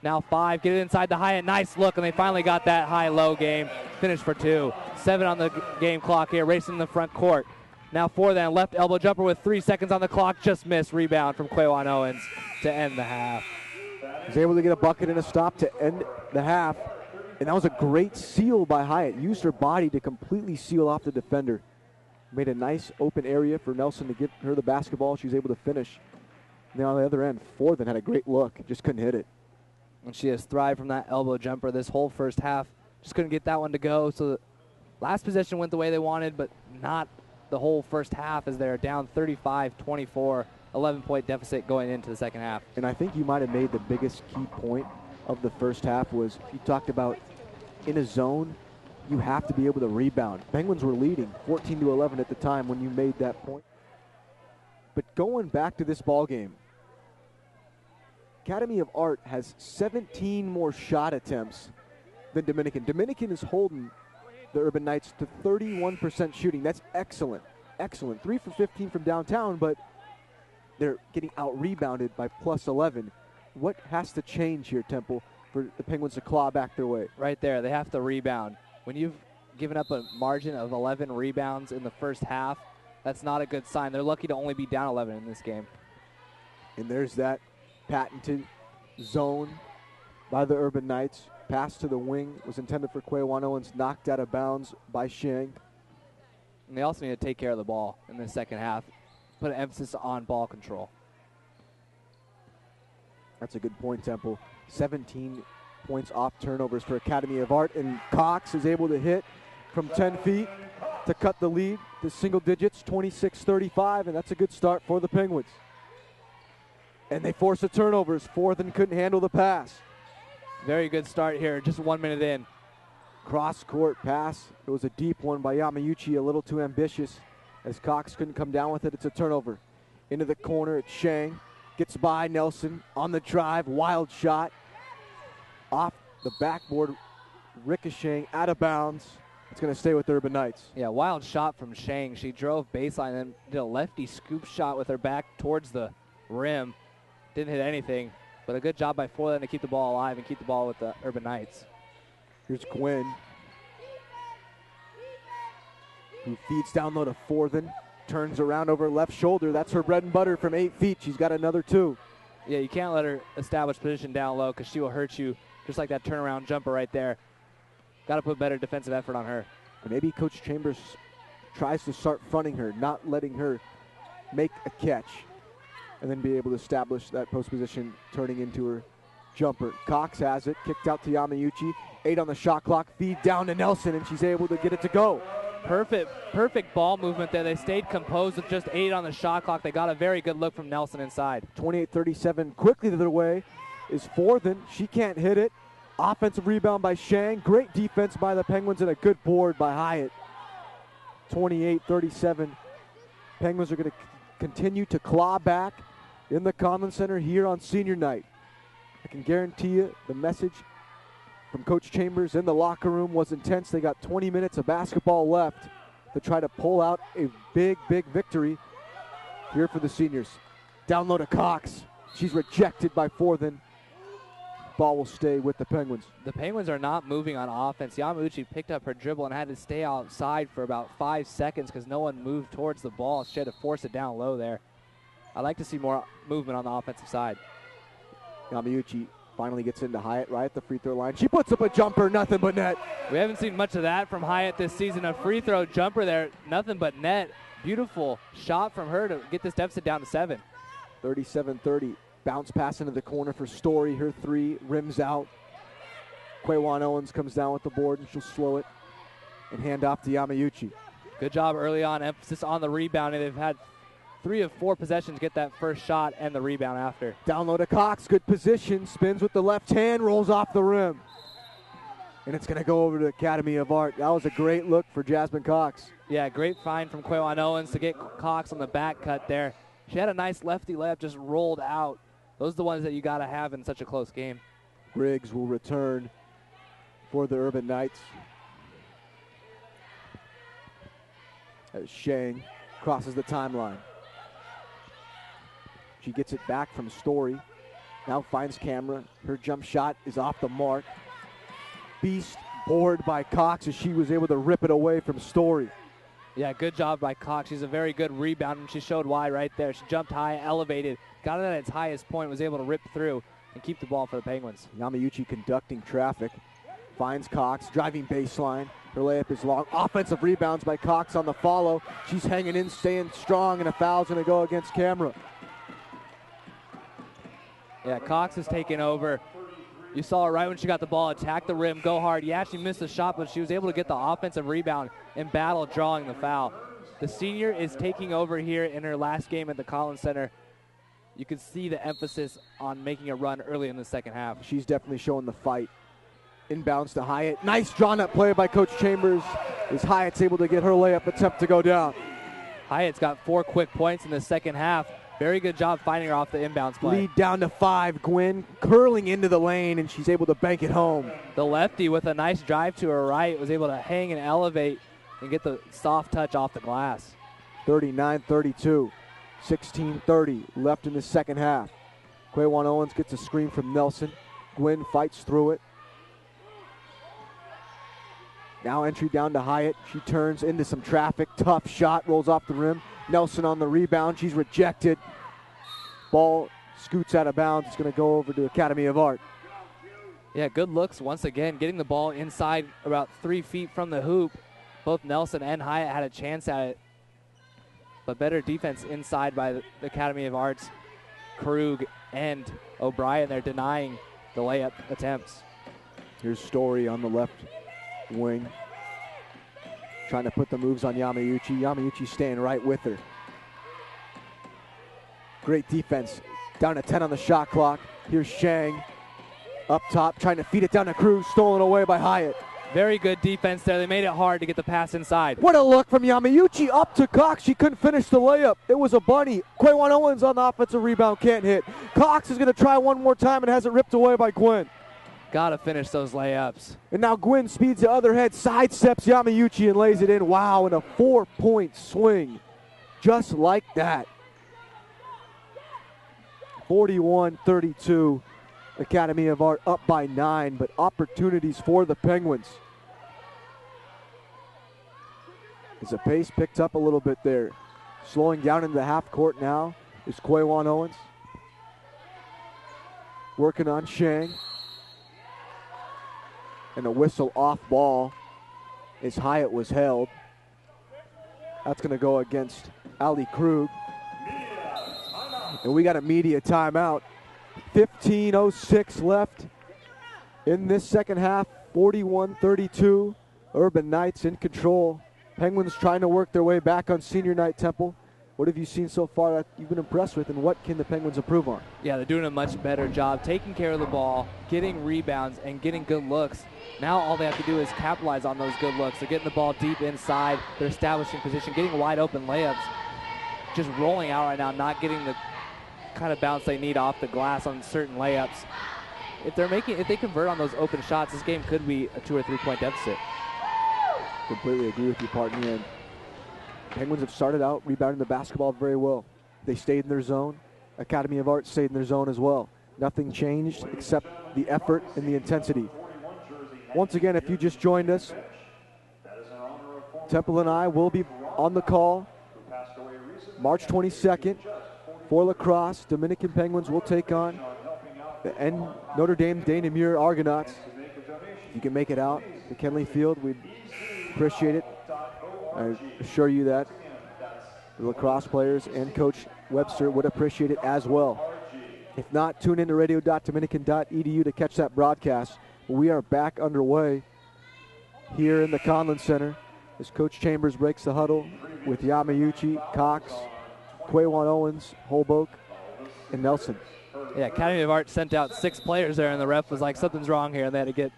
Now 5, get it inside the Hyatt, nice look, and they finally got that high-low game. Finish for 2. 7 on the game clock here, racing in the front court. Now 4 then, left elbow jumper with 3 seconds on the clock, just missed. Rebound from Quawan Owens to end the half. Was able to get a bucket and a stop to end the half, and that was a great seal by Hyatt. Used her body to completely seal off the defender. Made a nice open area for Nelson to give her the basketball. She was able to finish. And then on the other end, 4 then had a great look, just couldn't hit it. And she has thrived from that elbow jumper this whole first half. Just couldn't get that one to go. So the last possession went the way they wanted, but not the whole first half as they're down 35-24, 11-point deficit going into the second half. And I think you might have made the biggest key point of the first half was you talked about in a zone, you have to be able to rebound. Penguins were leading 14-11 at the time when you made that point. But going back to this ball game, Academy of Art has 17 more shot attempts than Dominican. Dominican is holding the Urban Knights to 31% shooting. That's excellent. Excellent. 3 for 15 from downtown, but they're getting out-rebounded by plus 11. What has to change here, Temple, for the Penguins to claw back their way? Right there. They have to rebound. When you've given up a margin of 11 rebounds in the first half, that's not a good sign. They're lucky to only be down 11 in this game. And there's that patented zone by the Urban Knights. Pass to the wing was intended for Quawan Owens, knocked out of bounds by Shang. And they also need to take care of the ball in the second half. Put an emphasis on ball control. That's a good point, Temple. 17 points off turnovers for Academy of Art, and Cox is able to hit from 10 feet to cut the lead to single digits, 26-35, and that's a good start for the Penguins. And they force the turnovers. Fourth and couldn't handle the pass. Very good start here, just 1 minute in. Cross-court pass. It was a deep one by Yamauchi, a little too ambitious. As Cox couldn't come down with it, it's a turnover. Into the corner, it's Shang. Gets by Nelson on the drive, wild shot. Off the backboard, ricocheting out of bounds. It's going to stay with the Urban Knights. Yeah, wild shot from Shang. She drove baseline and then did a lefty scoop shot with her back towards the rim. Didn't hit anything, but a good job by Forlan to keep the ball alive and keep the ball with the Urban Knights. Here's Quinn, who feeds down low to Forthen. Turns around over left shoulder. That's her bread and butter from 8 feet. She's got another 2. Yeah, you can't let her establish position down low because she will hurt you, just like that turnaround jumper right there. Got to put better defensive effort on her. Maybe Coach Chambers tries to start fronting her, not letting her make a catch, and then be able to establish that post position, turning into her jumper. Cox has it, kicked out to Yamauchi. 8 on the shot clock, feed down to Nelson, and she's able to get it to go. Perfect ball movement there. They stayed composed with just 8 on the shot clock. They got a very good look from Nelson inside. 28-37, quickly the other way is Forthen. She can't hit it. Offensive rebound by Shang. Great defense by the Penguins and a good board by Hyatt. 28-37. Penguins are going to continue to claw back in the Conlon Center here on senior night. I can guarantee you the message from Coach Chambers in the locker room was intense. They got 20 minutes of basketball left to try to pull out a big victory here for the seniors. Down low to Cox. She's rejected by Forthen. Ball will stay with the Penguins. The Penguins are not moving on offense. Yamauchi picked up her dribble and had to stay outside for about 5 seconds because no one moved towards the ball. She had to force it down low there. I'd like to see more movement on the offensive side. Yamauchi finally gets into Hyatt right at the free throw line. She puts up a jumper, nothing but net. We haven't seen much of that from Hyatt this season. A free throw jumper there, nothing but net. Beautiful shot from her to get this deficit down to 7. 37-30. Bounce pass into the corner for Story. Her 3 rims out. Quawan Owens comes down with the board, and she'll slow it and hand off to Yamauchi. Good job early on. Emphasis on the rebounding. They've had 3 of 4 possessions get that first shot and the rebound after. Down low to Cox. Good position. Spins with the left hand. Rolls off the rim. And it's going to go over to Academy of Art. That was a great look for Jasmine Cox. Yeah, great find from Quawan Owens to get Cox on the back cut there. She had a nice lefty layup, just rolled out. Those are the ones that you got to have in such a close game. Griggs will return for the Urban Knights. As Shang crosses the timeline. She gets it back from Story. Now finds camera. Her jump shot is off the mark. Beast board by Cox as she was able to rip it away from Story. Yeah, good job by Cox. She's a very good rebounder, and she showed why right there. She jumped high, elevated, got it at its highest point, was able to rip through and keep the ball for the Penguins. Yamayuchi conducting traffic. Finds Cox, driving baseline. Her layup is long. Offensive rebounds by Cox on the follow. She's hanging in, staying strong, and a foul's going to go against camera. Yeah, Cox is taking over. You saw her right when she got the ball, attack the rim, go hard. Yeah, she missed the shot, but she was able to get the offensive rebound and battle drawing the foul. The senior is taking over here in her last game at the Collins Center. You can see the emphasis on making a run early in the second half. She's definitely showing the fight. Inbounds to Hyatt. Nice drawn-up play by Coach Chambers as Hyatt's able to get her layup attempt to go down. Hyatt's got 4 quick points in the second half. Very good job finding her off the inbounds play. Lead down to 5. Gwynn curling into the lane, and she's able to bank it home. The lefty with a nice drive to her right was able to hang and elevate and get the soft touch off the glass. 39-32, 16-30 left in the second half. Quawan Owens gets a screen from Nelson. Gwynn fights through it. Now entry down to Hyatt. She turns into some traffic. Tough shot, rolls off the rim. Nelson on the rebound. She's rejected. Ball scoots out of bounds. It's going to go over to Academy of Art. Yeah, good looks once again. Getting the ball inside about 3 feet from the hoop. Both Nelson and Hyatt had a chance at it. But better defense inside by the Academy of Arts. Krug and O'Brien, they're denying the layup attempts. Here's Story on the left wing. Trying to put the moves on Yamayuchi. Yamayuchi staying right with her. Great defense. Down to 10 on the shot clock. Here's Shang up top, trying to feed it down to Cruz. Stolen away by Hyatt. Very good defense there. They made it hard to get the pass inside. What a look from Yamayuchi up to Cox. She couldn't finish the layup. It was a bunny. Quawan Owens on the offensive rebound, can't hit. Cox is going to try one more time and has it ripped away by Gwynn. Got to finish those layups. And now Gwynn speeds the other head, sidesteps Yamayuchi and lays it in. Wow, and a 4-point swing. Just like that. 41-32. Academy of Art up by 9, but opportunities for the Penguins. As the pace picked up a little bit there. Slowing down into the half court now is Quawan Owens. Working on Shang. And a whistle off ball as Hyatt was held. That's going to go against Ali Krug. And we got a media timeout. 15:06 left in this second half. 41-32. Urban Knights in control. Penguins trying to work their way back on senior night, Temple. What have you seen so far that you've been impressed with, and what can the Penguins improve on? Yeah, they're doing a much better job taking care of the ball, getting rebounds, and getting good looks. Now all they have to do is capitalize on those good looks. They're getting the ball deep inside. They're establishing position, getting wide open layups. Just rolling out right now, not getting the kind of bounce they need off the glass on certain layups. If they convert on those open shots, this game could be a 2 or 3 point deficit. Completely agree with you, partner. And Penguins have started out rebounding the basketball very well. They stayed in their zone. Academy of Art stayed in their zone as well. Nothing changed except the effort and the intensity. Once again, if you just joined us, Temple and I will be on the call March 22nd for lacrosse. Dominican Penguins will take on the Notre Dame Namur Argonauts. If you can make it out to Kenley Field, we'd appreciate it. I assure you that the lacrosse players and Coach Webster would appreciate it as well. If not, tune in to radio.dominican.edu to catch that broadcast. We are back underway here in the Conlin Center as Coach Chambers breaks the huddle with Yamayuchi, Cox, Quawan Owens, Holbrook, and Nelson. Yeah, Academy of Art sent out 6 players there, and the ref was like, something's wrong here, and they had to get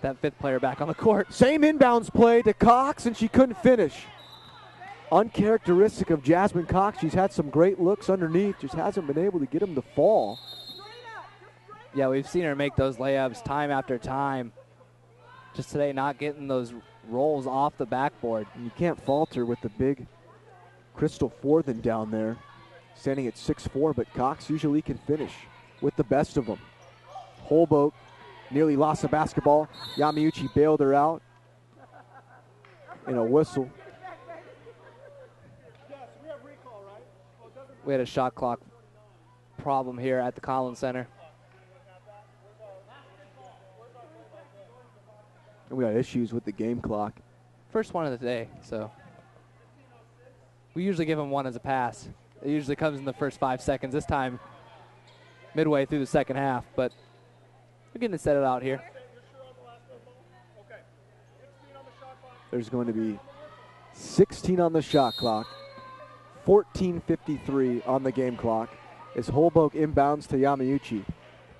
that fifth player back on the court. Same inbounds play to Cox, and she couldn't finish. Uncharacteristic of Jasmine Cox. She's had some great looks underneath, just hasn't been able to get them to fall. Yeah, we've seen her make those layups time after time. Just today not getting those rolls off the backboard. And you can't falter with the big Crystal Forthen down there, standing at 6'4", but Cox usually can finish with the best of them. Holboat nearly lost the basketball. Yamauchi bailed her out. And a whistle. We had a shot clock problem here at the Collins Center. And we got issues with the game clock. First one of the day, so we usually give them one as a pass. It usually comes in the first 5 seconds. This time, midway through the second half, but we're getting to set it out here. There's going to be 16 on the shot clock, 14:53 on the game clock as Holboat inbounds to Yamauchi.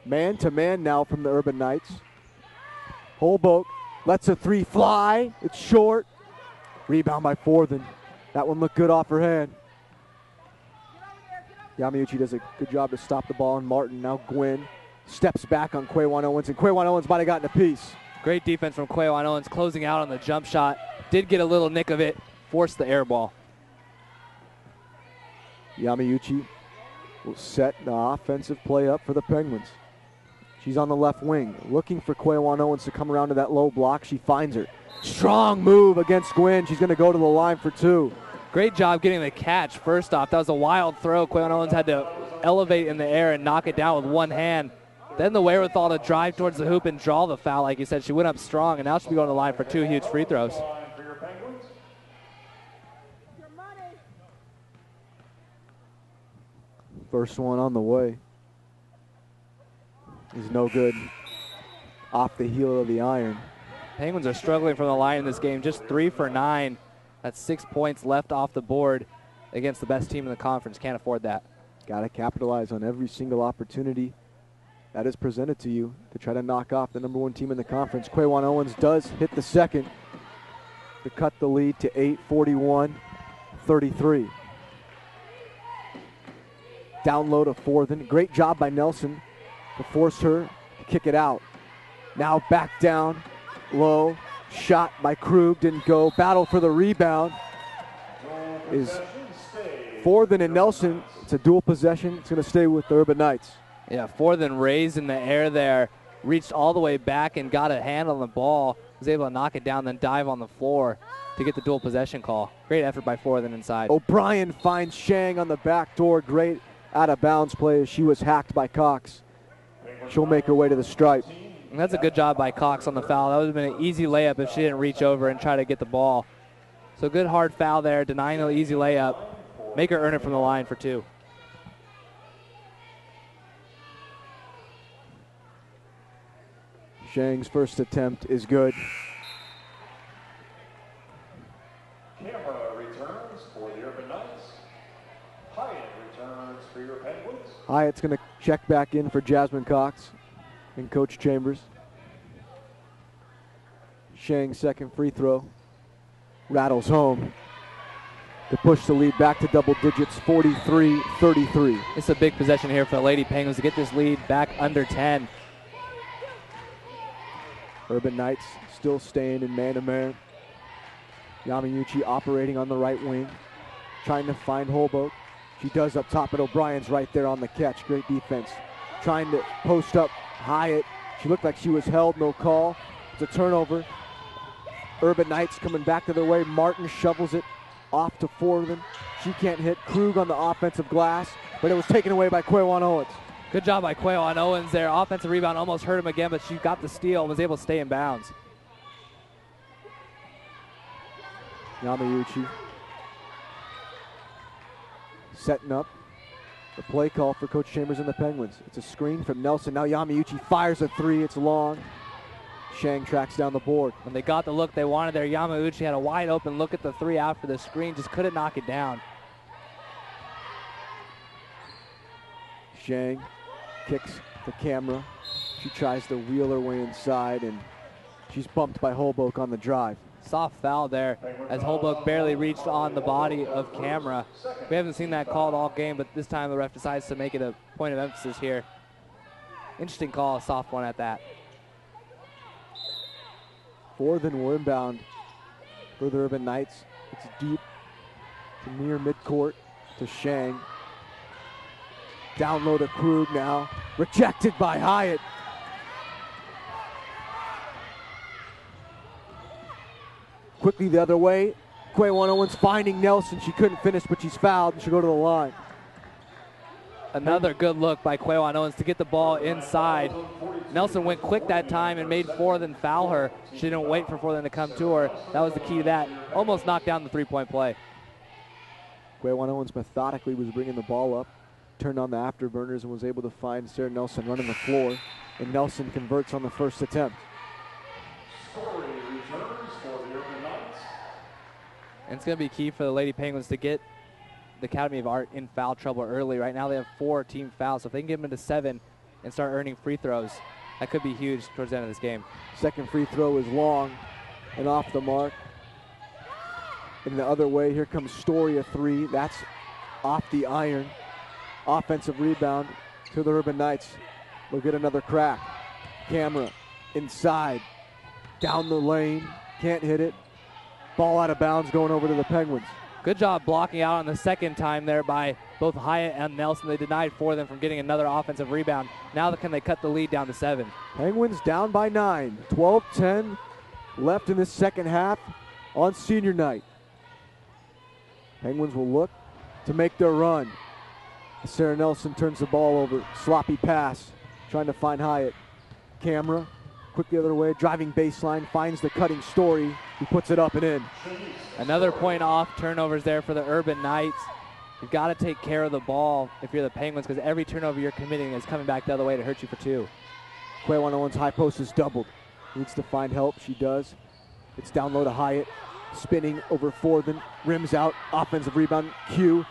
Man-to-man now from the Urban Knights. Holboat lets a three fly. It's short. Rebound by Forthen. That one looked good off her hand. Yamauchi does a good job to stop the ball, and Martin, now Gwynn, steps back on Quaywan Owens, and Quaywan Owens might have gotten a piece. Great defense from Quaywan Owens, closing out on the jump shot. Did get a little nick of it, forced the air ball. Yamauchi will set the offensive play up for the Penguins. She's on the left wing, looking for Quaywan Owens to come around to that low block. She finds her. Strong move against Gwynn. She's going to go to the line for two. Great job getting the catch first off. That was a wild throw. Quaywan Owens had to elevate in the air and knock it down with one hand. Then the wherewithal to drive towards the hoop and draw the foul. Like you said, she went up strong, and now she'll be going to the line for two huge free throws. First one on the way is no good. Off the heel of the iron. Penguins are struggling from the line in this game. Just 3 for 9. That's 6 points left off the board against the best team in the conference. Can't afford that. Got to capitalize on every single opportunity that is presented to you to try to knock off the number one team in the conference. Quaywan Owens does hit the second to cut the lead to 8, 41-33. Down low to Forthen. Great job by Nelson to force her to kick it out. Now back down low. Shot by Krug, didn't go. Battle for the rebound is Forthen and Nelson. It's a dual possession. It's going to stay with the Urban Knights. Yeah, Forthen raised in the air there, reached all the way back and got a hand on the ball, was able to knock it down, then dive on the floor to get the dual possession call. Great effort by Forthen inside. O'Brien finds Shang on the back door. Great out of bounds play as she was hacked by Cox. She'll make her way to the stripe. And that's a good job by Cox on the foul. That would have been an easy layup if she didn't reach over and try to get the ball. So good hard foul there, denying the easy layup. Make her earn it from the line for two. Shang's first attempt is good. Camera returns for the Urban Knights. Hyatt returns for your Penguins. Hyatt's going to check back in for Jasmine Cox and Coach Chambers. Shang's second free throw rattles home to push the lead back to double digits, 43-33. It's a big possession here for the Lady Penguins to get this lead back under 10. Urban Knights still staying in man-to-man. Yamauchi operating on the right wing, trying to find Holboat. She does up top, but O'Brien's right there on the catch. Great defense. Trying to post up Hyatt. She looked like she was held, no call. It's a turnover. Urban Knights coming back to their way. Martin shovels it off to Forthen. She can't hit. Krug on the offensive glass, but it was taken away by Quaywan Owens. Good job by Quaywan Owens there. Offensive rebound almost hurt him again, but she got the steal and was able to stay in bounds. Yamauchi setting up the play call for Coach Chambers and the Penguins. It's a screen from Nelson. Now Yamauchi fires a three. It's long. Shang tracks down the board. When they got the look they wanted there, Yamauchi had a wide open look at the three after the screen, just couldn't knock it down. Shang kicks the camera. She tries to wheel her way inside, and She's bumped by Holbrook on the drive. Soft foul there as Holbrook barely reached on the body of Camera. We haven't seen that called all game, but this time the ref decides to make it a point of emphasis here. Interesting call, a soft one at that. Fourth will inbound for the Urban Knights. It's deep to near midcourt to Shang. Down low to Krug now. Rejected by Hyatt. Quickly the other way. Quay-Wan Owens finding Nelson. She couldn't finish, but she's fouled and she'll go to the line. Another good look by Quay-Wan Owens to get the ball inside. Nelson went quick that time and made Forthen foul her. She didn't wait for Forthen to come to her. That was the key to that. Almost knocked down the three-point play. Quay-Wan Owens methodically was bringing the ball up, turned on the afterburners and was able to find Sarah Nelson running the floor, and Nelson converts on the first attempt. And it's going to be key for the Lady Penguins to get the Academy of Art in foul trouble early. Right now they have 4 team fouls, so if they can get them into 7 and start earning free throws, that could be huge towards the end of this game. Second free throw is long and off the mark. And the other way, here comes Story, a 3. That's off the iron. Offensive rebound to the Urban Knights. They'll get another crack. Camera inside, down the lane, can't hit it. Ball out of bounds going over to the Penguins. Good job blocking out on the second time there by both Hyatt and Nelson. They denied Forthen from getting another offensive rebound. Now can they cut the lead down to 7? Penguins down by 9. 12-10 left in this second half on senior night. Penguins will look to make their run. Sarah Nelson turns the ball over. Sloppy pass, trying to find Hyatt. Camera, quick the other way, driving baseline, finds the cutting Story. He puts it up and in. Another point off, turnovers there for the Urban Knights. You've got to take care of the ball if you're the Penguins, because every turnover you're committing is coming back the other way to hurt you for 2. Quay-Wan Owens' high post is doubled. Needs to find help. She does. It's down low to Hyatt. Spinning over Forthen. Rims out. Offensive rebound. Q.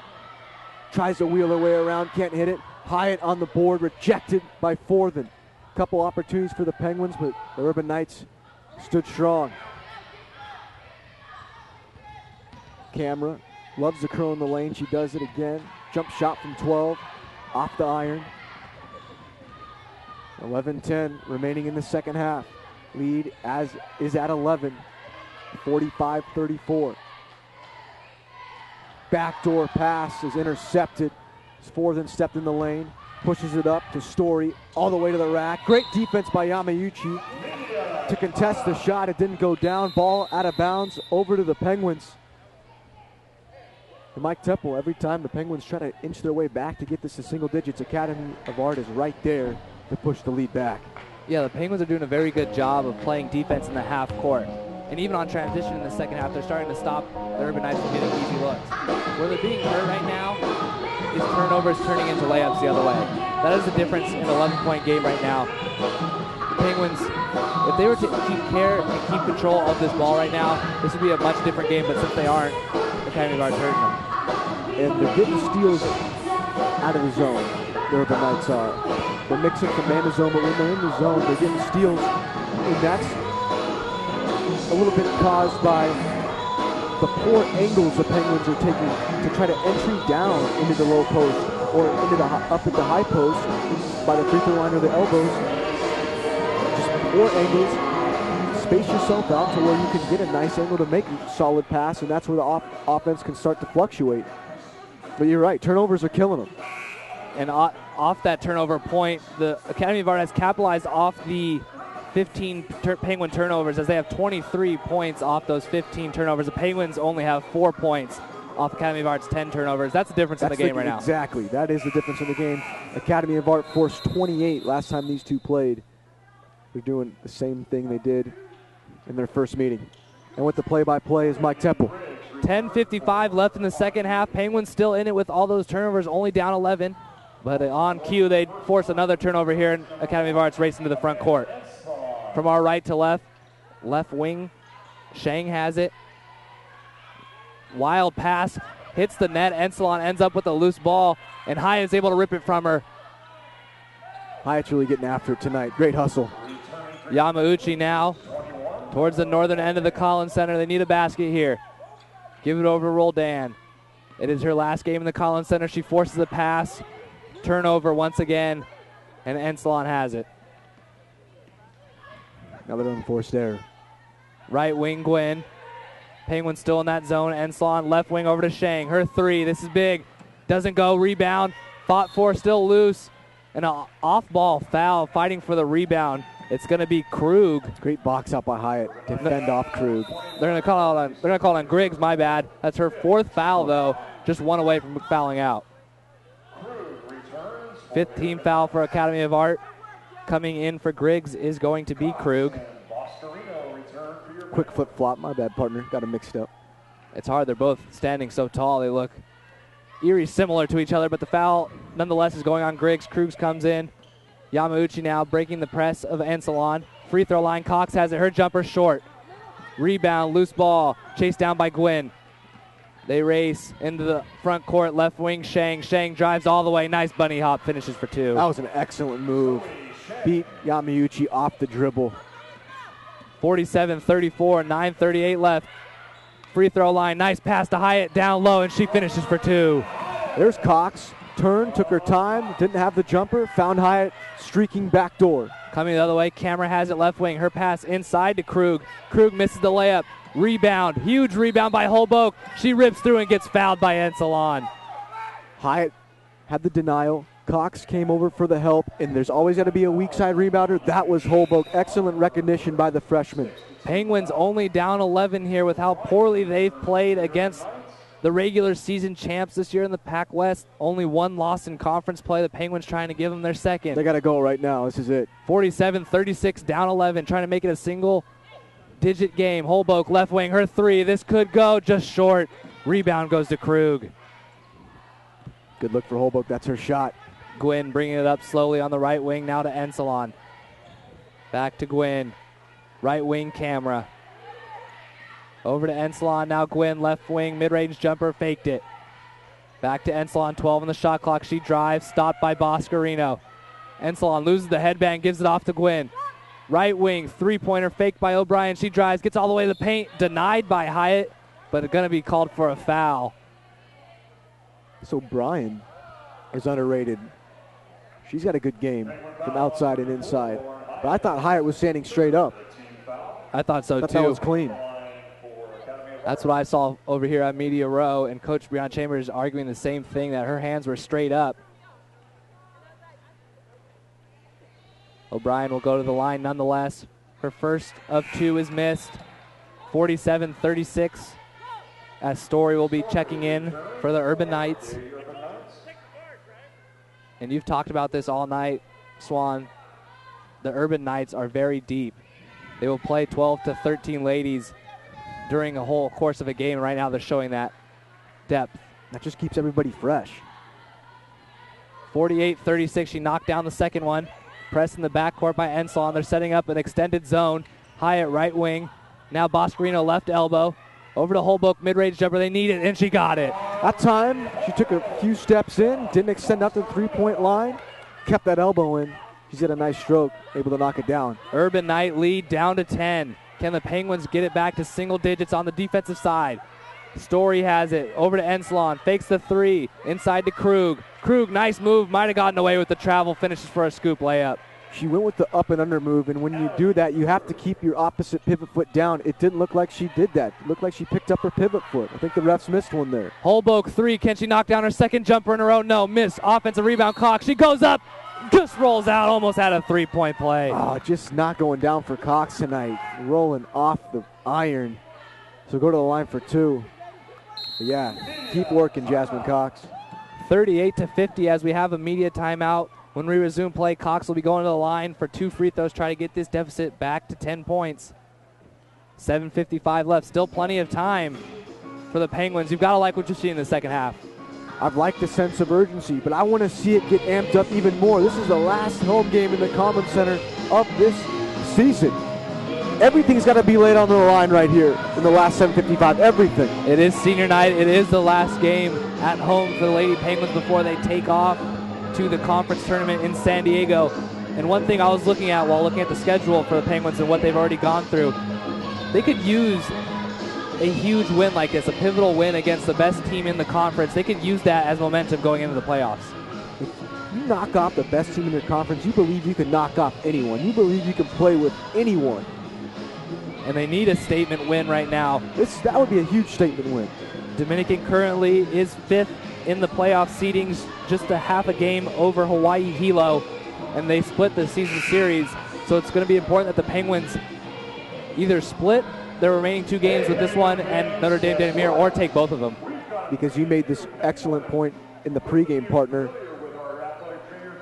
Tries to wheel her way around. Can't hit it. Hyatt on the board. Rejected by Forthen. Couple opportunities for the Penguins, but the Urban Knights stood strong. Camera loves to curl in the lane. She does it again. Jump shot from 12. Off the iron. 11-10 remaining in the second half. Lead is at 11. 45-34. Backdoor pass is intercepted. Forthen stepped in the lane. Pushes it up to Story, all the way to the rack. Great defense by Yamayuchi to contest the shot. It didn't go down. Ball out of bounds over to the Penguins. And Mike Temple, every time the Penguins try to inch their way back to get this to single digits, Academy of Art is right there to push the lead back. Yeah, the Penguins are doing a very good job of playing defense in the half court. And even on transition in the second half, they're starting to stop the Urban Knights from getting easy looks. Where they're being hurt right now is turnovers turning into layups the other way. That is the difference in an 11-point game right now. The Penguins, if they were to keep care and keep control of this ball right now, this would be a much different game, but since they aren't, the Academy of Art's hurting them. And they're getting steals out of the zone, the Urban Knights are. They're mixing from man to zone, but when they're in the zone, they're getting steals, and that's a little bit caused by the poor angles the Penguins are taking to try to entry down into the low post or into the up at the high post by the free throw line or the elbows. Just poor angles. Space yourself out to where you can get a nice angle to make a solid pass, and that's where the offense can start to fluctuate. But you're right, turnovers are killing them. And off that turnover point, the Academy of Art has capitalized off the 15 Penguin turnovers, as they have 23 points off those 15 turnovers. The Penguins only have 4 points off Academy of Art's 10 turnovers. That's the difference in the game right now. Exactly. That is the difference in the game. Academy of Art forced 28 last time these two played. They're doing the same thing they did in their first meeting. And with the play-by-play is Mike Temple. 10:55 left in the second half. Penguins still in it with all those turnovers, only down 11. But on cue, they force another turnover here, and Academy of Art's racing to the front court. From our right to left, left wing, Shang has it. Wild pass, hits the net. Ensalon ends up with a loose ball, and Hyatt is able to rip it from her. Hyatt's really getting after it tonight. Great hustle. Yamauchi now towards the northern end of the Collins Center. They need a basket here. Give it over to Roldan. It is her last game in the Collins Center. She forces the pass. Turnover once again, and Ensalon has it. Another unforced error. Right wing, Gwynn. Penguins still in that zone. Ensalon left wing over to Shang. Her three. This is big. Doesn't go. Rebound. Fought for. Still loose. And an off-ball foul fighting for the rebound. It's going to be Krug. Great box out by Hyatt to fend off Krug. They're going to call it on Griggs. My bad. That's her fourth foul though. Just one away from fouling out. Fifth team foul for Academy of Art. Coming in for Griggs is going to be Krug. Quick flip-flop. My bad, partner. Got them mixed up. It's hard. They're both standing so tall. They look eerie similar to each other, but the foul nonetheless is going on Griggs. Krug comes in. Yamauchi now breaking the press of Ensalon. Free throw line. Cox has it. Her jumper short. Rebound. Loose ball. Chased down by Gwynn. They race into the front court. Left wing, Shang. Shang drives all the way. Nice bunny hop. Finishes for two. That was an excellent move. Beat Yamauchi off the dribble. 47-34, 9:38 left. Free throw line. Nice pass to Hyatt down low, and she finishes for two. There's Cox. Turned, took her time, didn't have the jumper, found Hyatt streaking back door. Coming the other way, Camera has it left wing. Her pass inside to Krug. Krug misses the layup. Rebound, huge rebound by Holbrook. She rips through and gets fouled by Ensalon. Hyatt had the denial. Cox came over for the help, and there's always got to be a weak side rebounder. That was Holbrook. Excellent recognition by the freshman. Penguins only down 11 here with how poorly they've played against the regular season champs this year in the Pac West. Only one loss in conference play. The Penguins trying to give them their second. They got to go right now. This is it. 47-36, down 11, trying to make it a single-digit game. Holbrook left wing, her three. This could go just short. Rebound goes to Krug. Good look for Holbrook. That's her shot. Gwynn bringing it up slowly on the right wing, now to Ensalon. Back to Gwynn. Right wing, Camera. Over to Ensalon, now Gwynn, left wing, mid-range jumper, faked it. Back to Ensalon, 12 on the shot clock. She drives, stopped by Boscarino. Ensalon loses the headband, gives it off to Gwynn. Right wing, three-pointer, faked by O'Brien. She drives, gets all the way to the paint, denied by Hyatt, but it's going to be called for a foul. So O'Brien is underrated. She's got a good game from outside and inside. But I thought Hyatt was standing straight up. I thought so, too. That was clean. That's what I saw over here on Media Row, and Coach Breon Chambers arguing the same thing, that her hands were straight up. O'Brien will go to the line nonetheless. Her first of two is missed. 47-36, as Story will be checking in for the Urban Knights. And you've talked about this all night, Swan. The Urban Knights are very deep. They will play 12 to 13 ladies during a whole course of a game. Right now they're showing that depth. That just keeps everybody fresh. 48-36, she knocked down the second one. Press in the backcourt by Ensalon. They're setting up an extended zone. Hyatt right wing. Now Boscarino left elbow. Over to Holbrook, mid-range jumper. They need it, and she got it. That time, she took a few steps in, didn't extend out to the three-point line, kept that elbow in. She's got a nice stroke, able to knock it down. Urban Knight lead down to 10. Can the Penguins get it back to single digits on the defensive side? Story has it. Over to Ensalon. Fakes the three. Inside to Krug. Krug, nice move. Might have gotten away with the travel. Finishes for a scoop layup. She went with the up and under move, and when you do that, you have to keep your opposite pivot foot down. It didn't look like she did that. It looked like she picked up her pivot foot. I think the refs missed one there. Holbrook three. Can she knock down her second jumper in a row? No. Miss. Offensive rebound. Cox. She goes up. Just rolls out. Almost had a three-point play. Oh, just not going down for Cox tonight. Rolling off the iron. So go to the line for two. But yeah, keep working, Jasmine Cox. 38-50 as we have a media timeout. When we resume play, Cox will be going to the line for two free throws, trying to get this deficit back to 10 points. 7:55 left. Still plenty of time for the Penguins. You've got to like what you see in the second half. I've liked the sense of urgency, but I want to see it get amped up even more. This is the last home game in the Common Center of this season. Everything's got to be laid on the line right here in the last 7:55. Everything. It is senior night. It is the last game at home for the Lady Penguins before they take off to the conference tournament in San Diego. And one thing I was looking at while looking at the schedule for the Penguins and what they've already gone through, they could use a huge win like this, a pivotal win against the best team in the conference. They could use that as momentum going into the playoffs. If you knock off the best team in your conference, you believe you can knock off anyone. You believe you can play with anyone. And they need a statement win right now. That would be a huge statement win. Dominican currently is 5th in the playoff seedings, just a half a game over Hawaii Hilo, and they split the season series. So it's going to be important that the Penguins either split their remaining 2 games with this one and Notre Dame de Namur, or take both of them. Because you made this excellent point in the pregame, partner.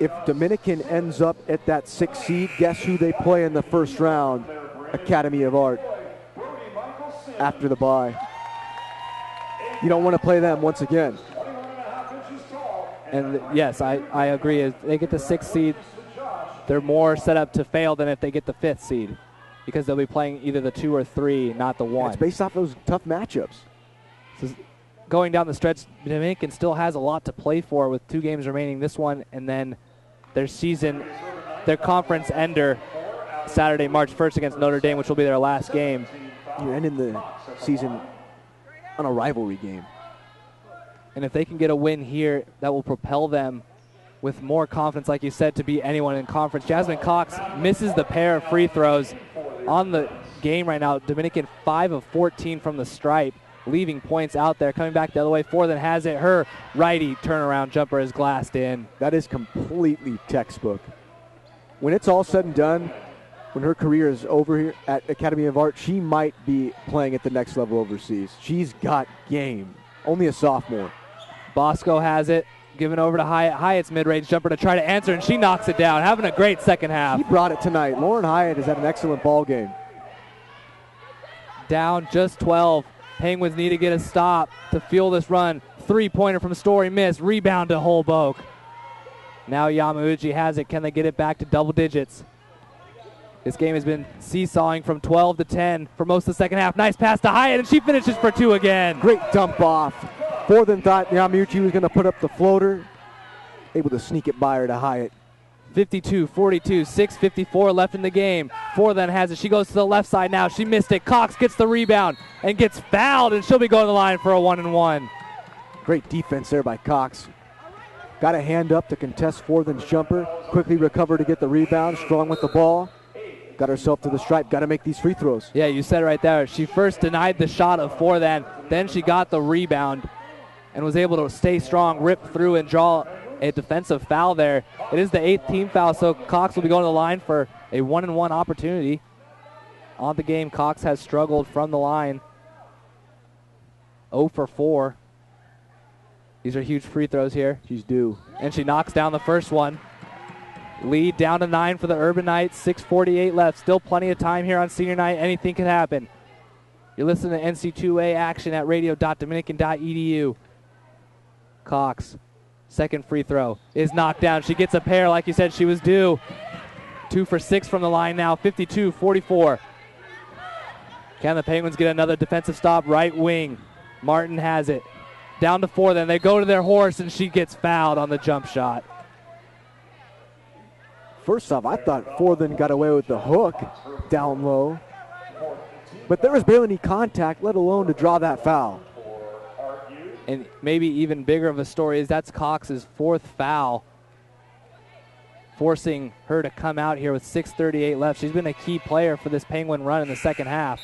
If Dominican ends up at that 6th seed, guess who they play in the first round? Academy of Art after the bye. You don't want to play them once again. And yes, I agree. If they get the 6th seed, they're more set up to fail than if they get the 5th seed, because they'll be playing either the 2 or 3, not the 1. And it's based off those tough matchups. So going down the stretch, Dominican still has a lot to play for with 2 games remaining, this one and then their conference ender Saturday, March 1st against Notre Dame, which will be their last game. You're ending the season on a rivalry game. And if they can get a win here, that will propel them with more confidence, like you said, to beat anyone in conference. Jasmine Cox misses the pair of free throws on the game right now. Dominican 5 of 14 from the stripe, leaving points out there. Coming back the other way, Forthen has it. Her righty turnaround jumper is glassed in. That is completely textbook. When it's all said and done, when her career is over here at Academy of Art, she might be playing at the next level overseas. She's got game. Only a sophomore. Bosco has it, given over to Hyatt. Hyatt's mid-range jumper to try to answer, and she knocks it down. Having a great second half. She brought it tonight. Lauren Hyatt has had an excellent ball game. Down just 12. Penguins need to get a stop to fuel this run. 3-pointer from Story, miss. Rebound to Holbrook. Now Yamauchi has it. Can they get it back to double digits? This game has been seesawing from 12 to 10 for most of the second half. Nice pass to Hyatt, and she finishes for 2 again. Great dump off. Forthen thought Yamauchi was going to put up the floater. Able to sneak it by her to Hyatt. 52-42, 6:54 left in the game. Forthen has it. She goes to the left side now. She missed it. Cox gets the rebound and gets fouled, and she'll be going to the line for a 1-and-1. Great defense there by Cox. Got a hand up to contest Forthen's jumper. Quickly recover to get the rebound. Strong with the ball. Got herself to the stripe. Got to make these free throws. Yeah, you said it right there. She first denied the shot of Forthen. Then she got the rebound and was able to stay strong, rip through, and draw a defensive foul there. It is the 8th team foul, so Cox will be going to the line for a 1-and-1 opportunity. On the game, Cox has struggled from the line. 0 for 4. These are huge free throws here. She's due. And she knocks down the first one. Lead down to 9 for the Urban Knights. 6:48 left. Still plenty of time here on senior night. Anything can happen. You're listening to NC2A action at radio.dominican.edu. Cox, second free throw, is knocked down. She gets a pair like you said she was due. 2 for 6 from the line now. 52-44. Can the Penguins get another defensive stop? Right wing. Martin has it. Down to 4 then. They go to their horse, and she gets fouled on the jump shot. First off, I thought Forthen got away with the hook down low. But there was barely any contact, let alone to draw that foul. And maybe even bigger of a story is that's Cox's 4th foul, forcing her to come out here with 6:38 left. She's been a key player for this Penguin run in the second half.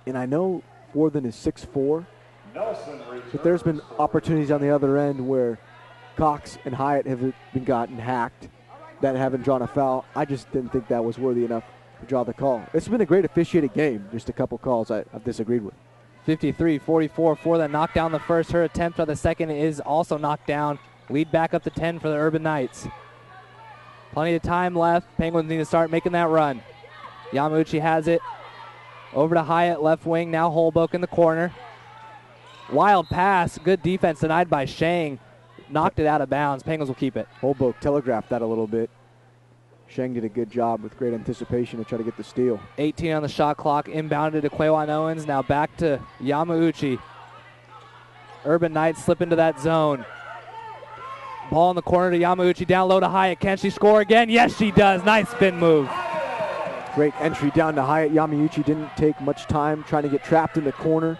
And I know Forthen is 6'4", but there's been opportunities on the other end where Cox and Hyatt have been gotten hacked that haven't drawn a foul. I just didn't think that was worthy enough to draw the call. It's been a great officiated game. Just a couple calls I've disagreed with. 53-44 for that knocked down the first. Her attempt on the second is also knocked down. Lead back up to 10 for the Urban Knights. Plenty of time left. Penguins need to start making that run. Yamauchi has it. Over to Hyatt, left wing. Now Holbrook in the corner. Wild pass. Good defense denied by Shang. Knocked it out of bounds. Penguins will keep it. Holbrook telegraphed that a little bit. Shang did a good job with great anticipation to try to get the steal. 18 on the shot clock. Inbounded to Quaywan Owens. Now back to Yamauchi. Urban Knights slip into that zone. Ball in the corner to Yamauchi. Down low to Hyatt. Can she score again? Yes, she does. Nice spin move. Great entry down to Hyatt. Yamauchi didn't take much time trying to get trapped in the corner.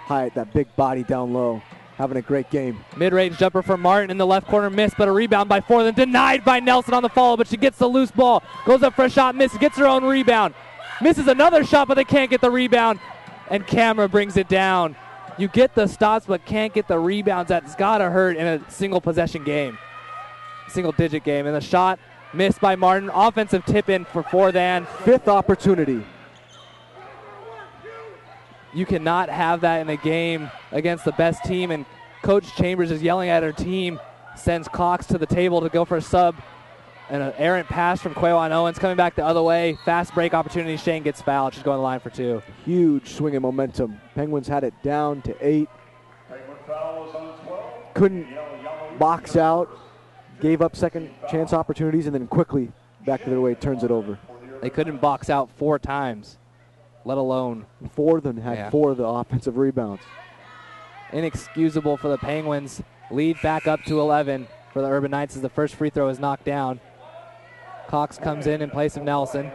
Hyatt, that big body down low, having a great game. Mid-range jumper for Martin in the left corner, missed, but a rebound by Forthan, denied by Nelson on the follow, but she gets the loose ball, goes up for a shot, misses, gets her own rebound, misses another shot, but they can't get the rebound, and Camera brings it down. You get the stops, but can't get the rebounds. That's gotta hurt in a single possession game, single digit game, and the shot missed by Martin. Offensive tip in for Forthan. Fifth opportunity. You cannot have that in a game against the best team, and Coach Chambers is yelling at her team, sends Cox to the table to go for a sub, and an errant pass from Quawan Owens coming back the other way. Fast break opportunity. Shane gets fouled. She's going to the line for 2. Huge swing in momentum. Penguins had it down to 8. Couldn't box out. Gave up second chance opportunities, and then quickly back to their way turns it over. They couldn't box out 4 times, let alone. 4 of them had 4 of the offensive rebounds. Inexcusable for the Penguins. Lead back up to 11 for the Urban Knights as the first free throw is knocked down. Cox comes in place of Nelson.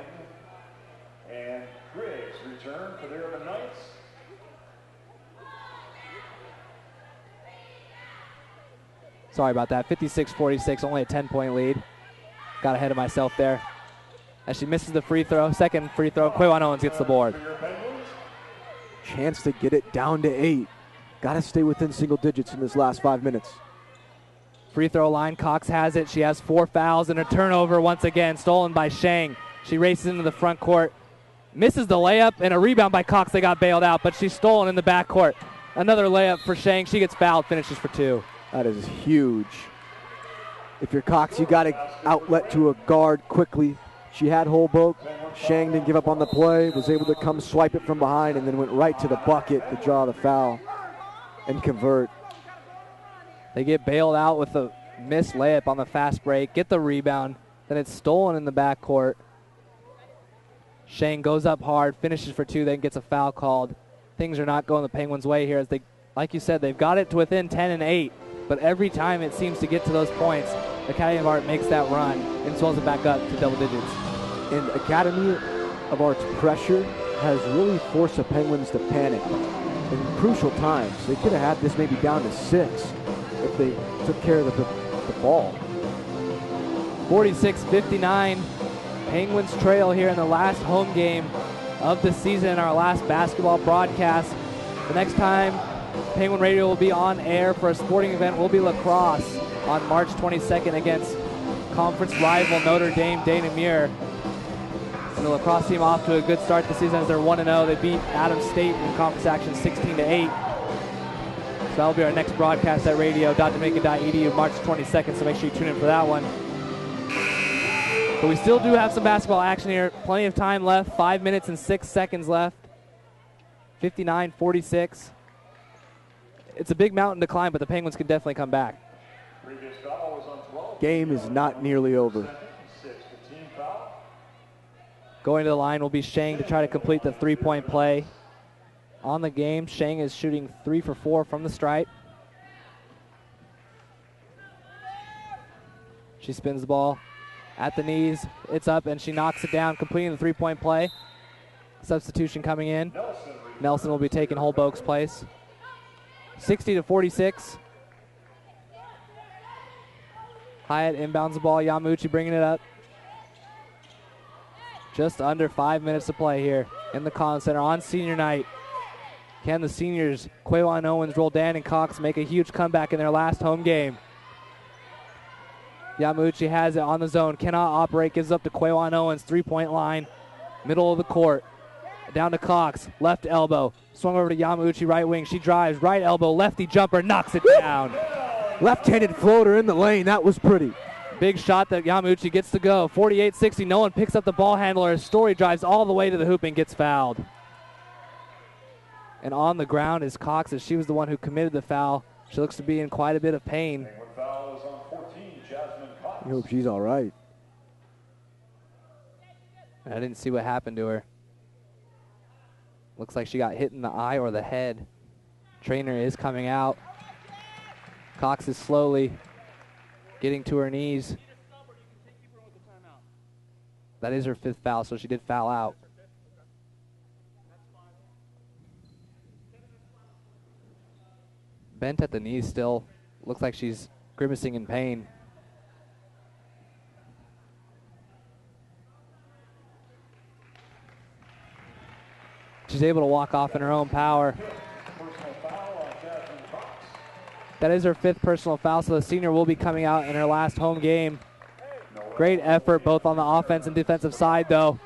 And Griggs return for the Urban Knights. Sorry about that. 56-46, only a 10-point lead. Got ahead of myself there. As she misses the free throw, second free throw, Quawan Owens gets the board. Chance to get it down to 8. Got to stay within single digits in this last 5 minutes. Free throw line, Cox has it. She has 4 fouls and a turnover once again, stolen by Shang. She races into the front court, misses the layup, and a rebound by Cox. They got bailed out, but she's stolen in the backcourt. Another layup for Shang. She gets fouled, finishes for 2. That is huge. If you're Cox, you got to outlet to a guard quickly. She had Holbrook. Shang didn't give up on the play, was able to come swipe it from behind, and then went right to the bucket to draw the foul and convert. They get bailed out with a missed layup on the fast break, get the rebound, then it's stolen in the backcourt. Shang goes up hard, finishes for 2, then gets a foul called. Things are not going the Penguins' way here as they, like you said, they've got it to within 10 and 8. But every time it seems to get to those points, Academy of Art makes that run and swells it back up to double digits. And Academy of Art's pressure has really forced the Penguins to panic in crucial times. They could have had this maybe down to 6 if they took care of the ball. 46-59, Penguins trail here in the last home game of the season, our last basketball broadcast. The next time Penguin Radio will be on air for a sporting event will be lacrosse on March 22nd against conference rival Notre Dame Dana Muir. And the lacrosse team off to a good start this season as they're 1-0. They beat Adams State in conference action 16-8. So that'll be our next broadcast at radio.jamaica.edu March 22nd, so make sure you tune in for that one. But we still do have some basketball action here. Plenty of time left, 5 minutes and 6 seconds left. 59-46. It's a big mountain to climb, but the Penguins can definitely come back. Game is not nearly over. Going to the line will be Shang to try to complete the three-point play. On the game, Shang is shooting 3 for 4 from the stripe. She spins the ball at the knees. It's up, and she knocks it down, completing the three-point play. Substitution coming in. Nelson will be taking Holboke's place. 60-46. Hyatt inbounds the ball. Yamauchi bringing it up. Just under 5 minutes to play here in the Collins Center on senior night. Can the seniors, Quawan Owens, Roldan, and Cox, make a huge comeback in their last home game? Yamauchi has it on the zone, cannot operate, gives up to Quawan Owens, three-point line, middle of the court. Down to Cox, left elbow, swung over to Yamauchi, right wing. She drives, right elbow, lefty jumper, knocks it down. Left-handed floater in the lane, that was pretty. Big shot that Yamauchi gets to go. 48-60, no one picks up the ball handler. Story drives all the way to the hoop and gets fouled. And on the ground is Cox, as she was the one who committed the foul. She looks to be in quite a bit of pain. I hope she's all right. I didn't see what happened to her. Looks like she got hit in the eye or the head. Trainer is coming out. Cox is slowly getting to her knees. That is her 5th foul, so she did foul out. Bent at the knees still. Looks like she's grimacing in pain. She's able to walk off in her own power. That is her 5th personal foul, so the senior will be coming out in her last home game. Great effort both on the offense and defensive side, though.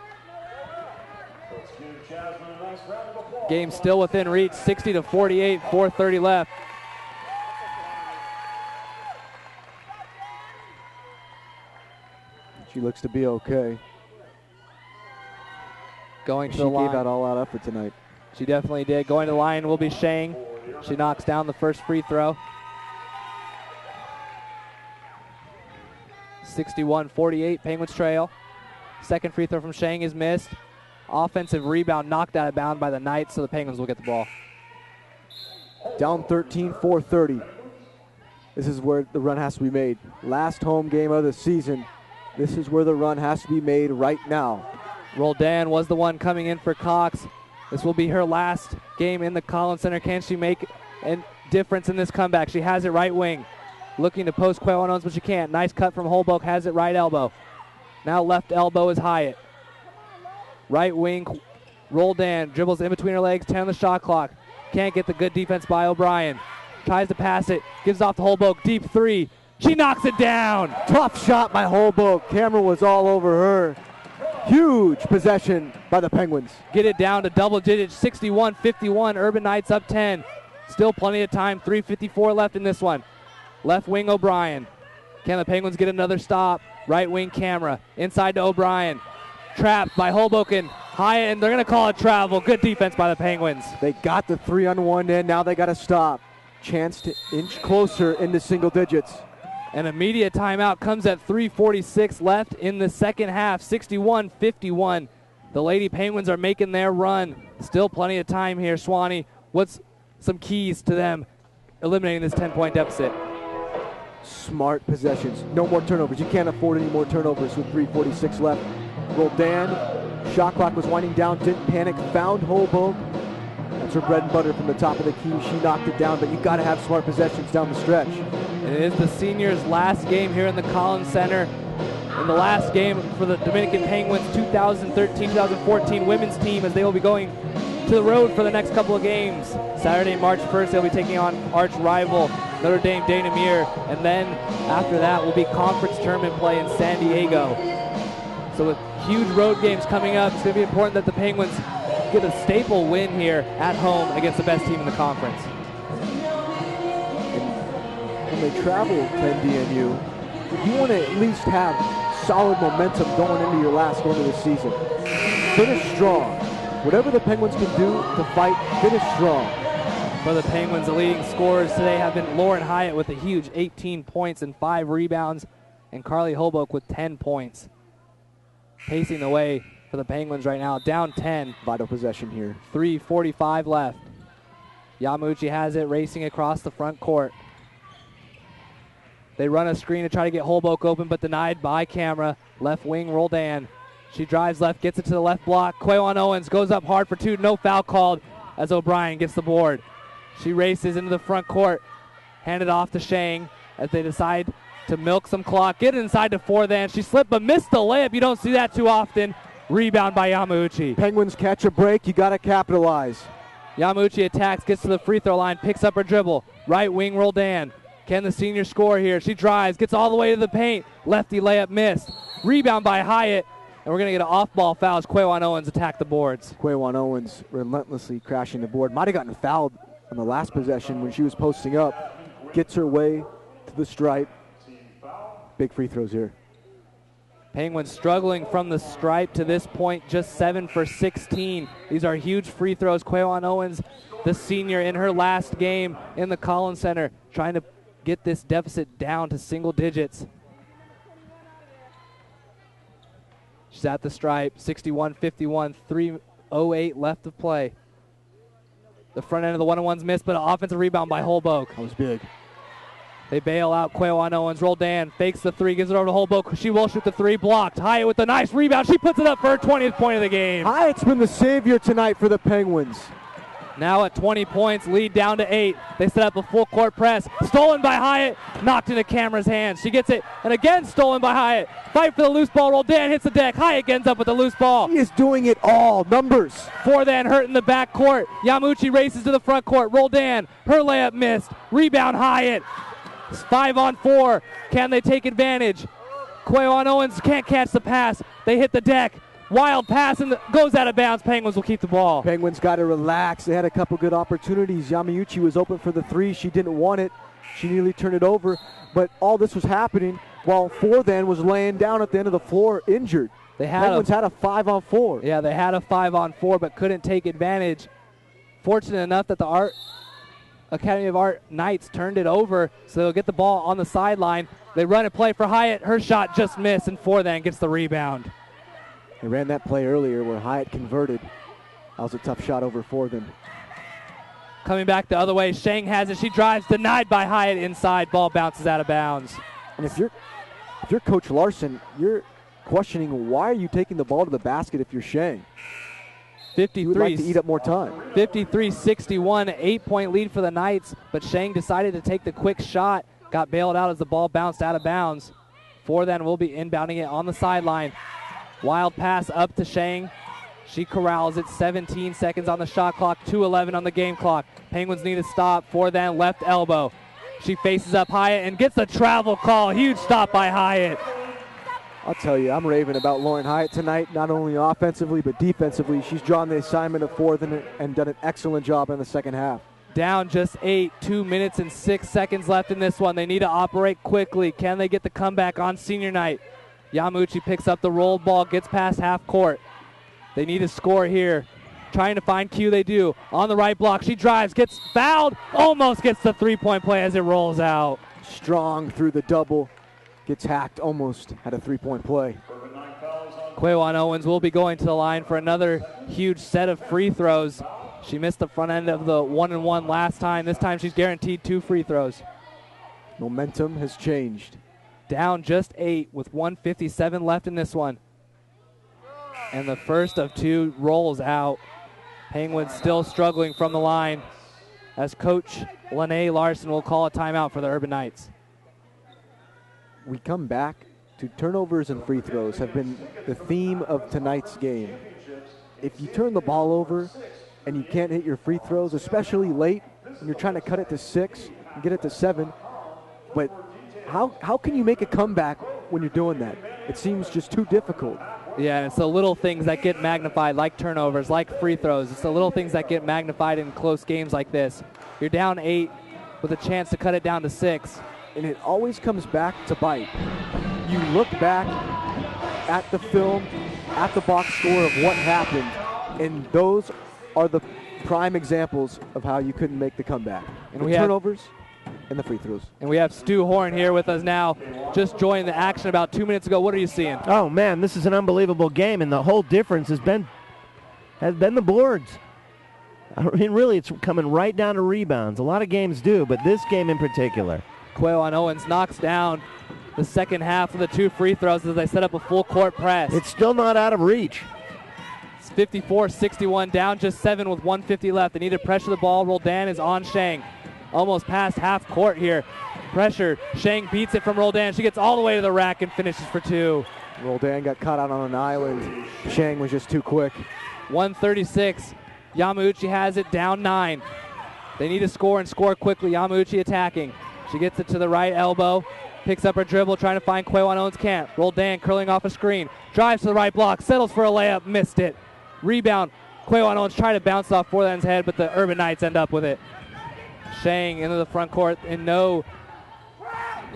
Game still within reach, 60-48, 4:30 left. She looks to be okay. Going to the line. She gave out all-out effort tonight. She definitely did. Going to the line will be Shang. She knocks down the first free throw. 61-48, Penguins trail. Second free throw from Shang is missed. Offensive rebound knocked out of bounds by the Knights, so the Penguins will get the ball. Down 13, 4:30. This is where the run has to be made. Last home game of the season. This is where the run has to be made right now. Roldan was the one coming in for Cox. This will be her last game in the Collins Center. Can she make a difference in this comeback? She has it right wing. Looking to post Quayonones, but she can't. Nice cut from Holbrook, has it right elbow. Now left elbow is Hyatt. Right wing, Roldan dribbles in between her legs, 10 on the shot clock. Can't get the good defense by O'Brien. Tries to pass it, gives off to Holbrook, deep 3. She knocks it down. Tough shot by Holbrook. Camera was all over her. Huge possession by the Penguins. Get it down to double digits, 61-51. Urban Knights up 10. Still plenty of time, 3:54 left in this one. Left wing O'Brien. Can the Penguins get another stop? Right wing Camera. Inside to O'Brien. Trapped by Hoboken. Hyatt, and they're going to call it travel. Good defense by the Penguins. They got the 3-on-1 in. Now they got to stop. Chance to inch closer into single digits. An immediate timeout comes at 3:46 left in the second half. 61-51. The Lady Penguins are making their run. Still plenty of time here. Swanee, what's some keys to them eliminating this 10-point deficit? Smart possessions. No more turnovers. You can't afford any more turnovers with 3:46 left. Roldan, shot clock was winding down, didn't panic, found Holbrook. That's her bread and butter from the top of the key. She knocked it down, but you got to have smart possessions down the stretch. And it is the seniors' last game here in the Collins Center. In the last game for the Dominican Penguins 2013-2014 women's team, as they will be going to the road for the next couple of games. Saturday, March 1st, they'll be taking on arch rival Notre Dame de Namur, and then after that will be conference tournament play in San Diego. So with huge road games coming up, it's going to be important that the Penguins get a staple win here at home against the best team in the conference. And when they travel to NDNU, you want to at least have solid momentum going into your last game of the season. Finish strong. Whatever the Penguins can do to fight, finish strong. For the Penguins, the leading scorers today have been Lauren Hyatt with a huge 18 points and 5 rebounds, and Carly Holbrook with 10 points. Pacing the way for the Penguins right now, down 10. Vital possession here. 3:45 left. Yamauchi has it, racing across the front court. They run a screen to try to get Holbrook open, but denied by Camera. Left wing, Roldan. She drives left, gets it to the left block. Quayon Owens goes up hard for 2. No foul called as O'Brien gets the board. She races into the front court. Handed off to Shang as they decide to milk some clock. Get it inside to Forthan. She slipped but missed the layup. You don't see that too often. Rebound by Yamauchi. Penguins catch a break. You got to capitalize. Yamauchi attacks, gets to the free throw line, picks up her dribble. Right wing Roldan. Can the senior score here? She drives, gets all the way to the paint. Lefty layup missed. Rebound by Hyatt. And we're going to get an off-ball foul as Quayon Owens attack the boards. Quayon Owens relentlessly crashing the board. Might have gotten fouled on the last possession when she was posting up. Gets her way to the stripe. Big free throws here. Penguins struggling from the stripe to this point, just 7 for 16. These are huge free throws. Quayon Owens, the senior, in her last game in the Collins Center, trying to get this deficit down to single digits. She's at the stripe, 61-51, 3:08 left of play. The front end of the one-on-one's missed, but an offensive rebound by Holbrook. That was big. They bail out Quayon Owens. Roldan fakes the three, gives it over to Holbrook. She will shoot the three, blocked. Hyatt with a nice rebound. She puts it up for her 20th point of the game. Hyatt's been the savior tonight for the Penguins. Now at 20 points, lead down to 8. They set up a full court press. Stolen by Hyatt, knocked into Camera's hands. She gets it, and again stolen by Hyatt. Fight for the loose ball. Roldan hits the deck. Hyatt ends up with the loose ball. He is doing it all. Numbers. Forthan hurt in the back court. Yamauchi races to the front court. Roldan, her layup missed. Rebound Hyatt. 5-on-4. Can they take advantage? Quayon Owens can't catch the pass. They hit the deck. Wild pass and goes out of bounds. Penguins will keep the ball. Penguins got to relax. They had a couple good opportunities. Yamauchi was open for the three. She didn't want it. She nearly turned it over. But all this was happening while Forthan was laying down at the end of the floor injured. Penguins had a 5-on-4. Yeah, they had a 5-on-4 but couldn't take advantage. Fortunate enough that the Academy of Art Knights turned it over, so they'll get the ball on the sideline. They run a play for Hyatt. Her shot just missed, and Forthan gets the rebound. They ran that play earlier where Hyatt converted. That was a tough shot over Forthan. Coming back the other way, Shang has it. She drives, denied by Hyatt inside. Ball bounces out of bounds. And if you're Coach Larson, you're questioning why are you taking the ball to the basket if you're Shang? 53. You would like to eat up more time. 53-61, 8-point lead for the Knights, but Shang decided to take the quick shot. Got bailed out as the ball bounced out of bounds. Forthan will be inbounding it on the sideline. Wild pass up to Shang. She corrals it. 17 seconds on the shot clock, 2:11 on the game clock. Penguins need a stop. Forthan left elbow. She faces up Hyatt and gets the travel call. Huge stop by Hyatt. I'll tell you, I'm raving about Lauren Hyatt tonight, not only offensively but defensively. She's drawn the assignment of Forthan and done an excellent job in the second half. Down just 8, 2 minutes and 6 seconds left in this one. They need to operate quickly. Can they get the comeback on senior night? Yamauchi picks up the rolled ball, gets past half court. They need a score here. Trying to find Q, they do. On the right block, she drives, gets fouled, almost gets the three-point play as it rolls out. Strong through the double, gets hacked, almost had a three-point play. Quayon Owens will be going to the line for another huge set of free throws. She missed the front end of the 1-and-1 last time. This time she's guaranteed 2 free throws. Momentum has changed. Down just 8 with 1:57 left in this one. And the first of 2 rolls out. Penguins still struggling from the line as Coach Lene Larson will call a timeout for the Urban Knights. We come back to turnovers and free throws have been the theme of tonight's game. If you turn the ball over and you can't hit your free throws, especially late, and you're trying to cut it to 6 and get it to 7, but how can you make a comeback when you're doing that? It seems just too difficult. Yeah, and it's the little things that get magnified, like turnovers, like free throws. It's the little things that get magnified in close games like this. You're down 8 with a chance to cut it down to 6. And it always comes back to bite. You look back at the film, at the box score of what happened, and those are the prime examples of how you couldn't make the comeback. And the turnovers and the free throws. And we have Stu Horn here with us now, just joined the action about 2 minutes ago. What are you seeing? Oh man, this is an unbelievable game, and the whole difference has been the boards. I mean, really, it's coming right down to rebounds. A lot of games do, but this game in particular. Quayon Owens knocks down the second half of the 2 free throws as they set up a full court press. It's still not out of reach. It's 54-61, down just 7 with 1:50 left. They need to pressure the ball. Roldan is on Shang. Almost past half court here. Pressure. Shang beats it from Roldan. She gets all the way to the rack and finishes for 2. Roldan got caught out on an island. Shang was just too quick. 136. Yamauchi has it, down 9. They need to score and score quickly. Yamauchi attacking. She gets it to the right elbow. Picks up her dribble, trying to find Quayon Owens. Can't. Roldan curling off a screen. Drives to the right block. Settles for a layup. Missed it. Rebound. Quayon Owens trying to bounce off Forthan's head, but the Urban Knights end up with it. Shang into the front court in no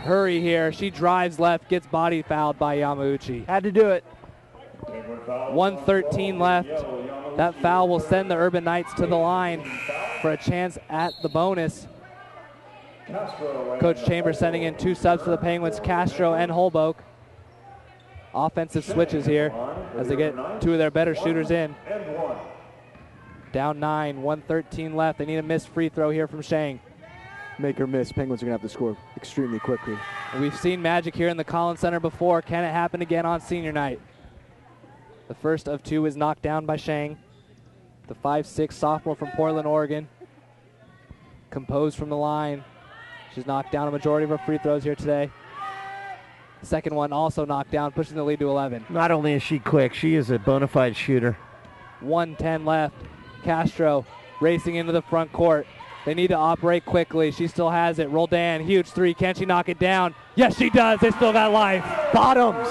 hurry here. She drives left, gets body fouled by Yamauchi. Had to do it. 1:13 left. That foul will send the Urban Knights to the line for a chance at the bonus. Coach Chambers sending in 2 subs for the Penguins, Castro and Holbrook. Offensive switches here as they get 2 of their better shooters in. Down 9, 1:13 left. They need a missed free throw here from Shang. make or miss. Penguins are going to have to score extremely quickly. We've seen magic here in the Collins Center before. Can it happen again on senior night? The first of two is knocked down by Shang, the 5'6" sophomore from Portland, Oregon. Composed from the line. She's knocked down a majority of her free throws here today. Second one also knocked down, pushing the lead to 11. Not only is she quick, she is a bona fide shooter. 1:10 left. Castro racing into the front court. They need to operate quickly. She still has it. Roldan, huge three. Can she knock it down? Yes, she does. They still got life. Bottoms.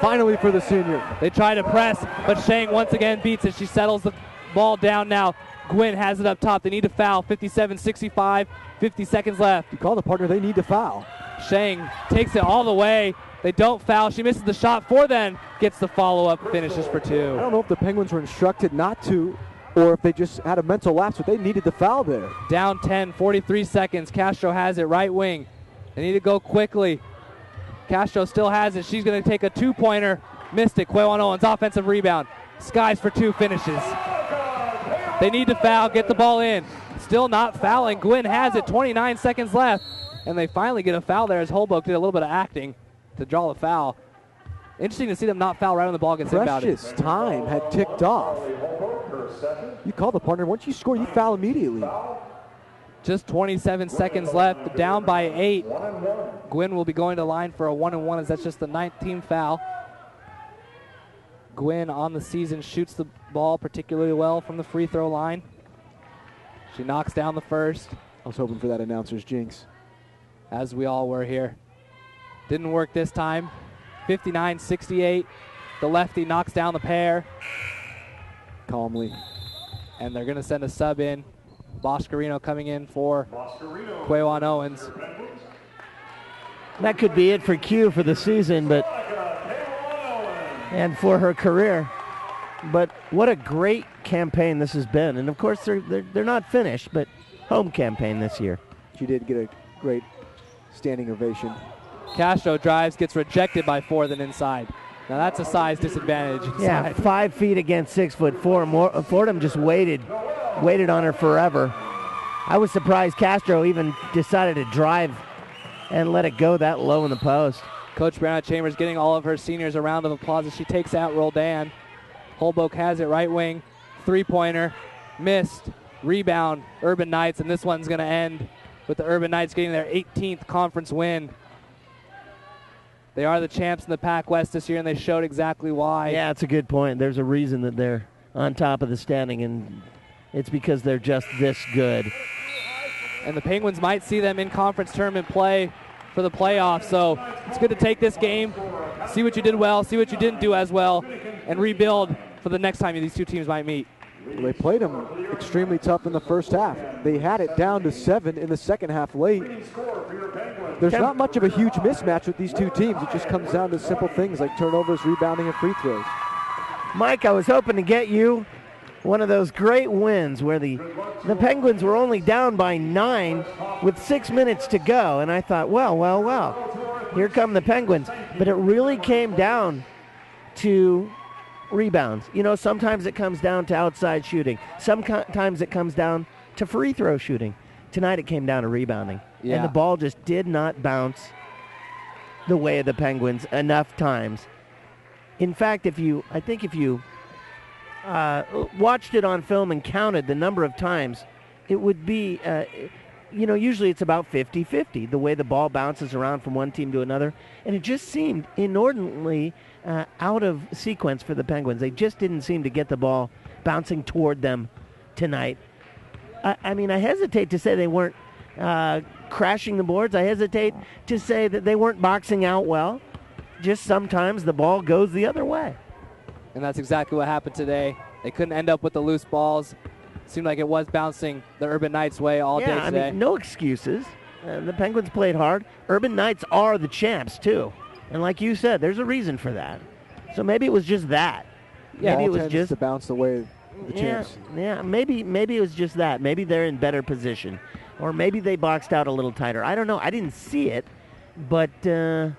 Finally for the senior. They try to press, but Shang once again beats it. She settles the ball down now. Gwynn has it up top. They need to foul. 57-65. 50 seconds left. You call the partner. They need to foul. Shang takes it all the way. They don't foul. She misses the shot for them. Gets the follow-up. Finishes for two. I don't know if the Penguins were instructed not to, or if they just had a mental lapse, but they needed the foul there. Down 10, 43 seconds. Castro has it, right wing. They need to go quickly. Castro still has it. She's going to take a two-pointer. Missed it. Quawan Owens, offensive rebound. Skies for two, finishes. They need to foul, get the ball in. Still not fouling. Gwynn has it, 29 seconds left. And they finally get a foul there as Holbrook did a little bit of acting to draw the foul. Interesting to see them not foul right when the ball gets inbounded. Precious time had ticked off. You call the partner. Once you score, you foul immediately. Just 27 seconds left, down by 8. Gwynn will be going to line for a 1-and-1 as that's just the 19th foul. Gwynn on the season shoots the ball particularly well from the free throw line. She knocks down the first. I was hoping for that announcer's jinx. As we all were here. Didn't work this time. 59-68. The lefty knocks down the pair. Calmly. And they're going to send a sub in. Boscarino coming in for Quawan Owens. That could be it for Q for the season, but and for her career. But what a great campaign this has been. And of course they're not finished, but home campaign this year. She did get a great standing ovation. Castro drives, gets rejected by Fordham inside. Now that's a size disadvantage inside. Yeah, 5 feet against 6'4". Fordham just waited on her forever. I was surprised Castro even decided to drive and let it go that low in the post. Coach Brianna Chambers getting all of her seniors a round of applause as she takes out Roldan. Holbrook has it right wing. Three-pointer. Missed. Rebound. Urban Knights, and this one's going to end with the Urban Knights getting their 18th conference win. They are the champs in the Pac West this year, and they showed exactly why. Yeah, it's a good point. There's a reason that they're on top of the standing, and it's because they're just this good. And the Penguins might see them in conference tournament play for the playoffs, so it's good to take this game, see what you did well, see what you didn't do as well, and rebuild for the next time these two teams might meet. They played them extremely tough in the first half. They had it down to 7 in the second half late. There's not much of a huge mismatch with these two teams. It just comes down to simple things like turnovers, rebounding, and free throws. Mike, I was hoping to get you one of those great wins where the Penguins were only down by 9 with 6 minutes to go. And I thought, well, here come the Penguins. But it really came down to rebounds. You know, sometimes it comes down to outside shooting. Sometimes it comes down to free throw shooting. Tonight it came down to rebounding. Yeah. And the ball just did not bounce the way of the Penguins enough times. In fact, if you watched it on film and counted the number of times, it would be, usually it's about 50-50, the way the ball bounces around from one team to another. And it just seemed inordinately out of sequence for the Penguins. They just didn't seem to get the ball bouncing toward them tonight. I hesitate to say they weren't crashing the boards. I hesitate to say that they weren't boxing out well. Just sometimes the ball goes the other way. And that's exactly what happened today. They couldn't end up with the loose balls. Seemed like it was bouncing the Urban Knights way all day today. No excuses. The Penguins played hard. Urban Knights are the champs, too. And like you said, there's a reason for that. So maybe it was just that. Yeah, maybe it was just to bounce the way of the champs. Yeah, maybe it was just that. Maybe they're in better position. Or maybe they boxed out a little tighter. I don't know. I didn't see it. But, darn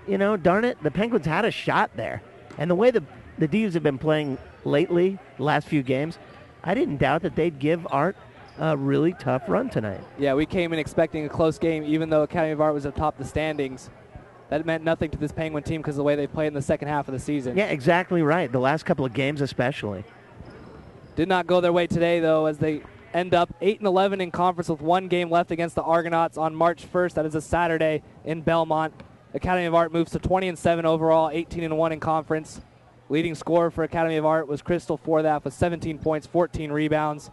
it, the Penguins had a shot there. And the way the Devs have been playing lately, the last few games, I didn't doubt that they'd give Art a really tough run tonight. Yeah, we came in expecting a close game, even though Academy of Art was atop the standings. That meant nothing to this Penguin team because of the way they played in the second half of the season. Yeah, exactly right. The last couple of games especially. Did not go their way today, though, as they end up 8-11 in conference with 1 game left against the Argonauts on March 1st. That is a Saturday in Belmont. Academy of Art moves to 20-7 overall, 18-1 in conference. Leading scorer for Academy of Art was Crystal Forthaff with 17 points, 14 rebounds.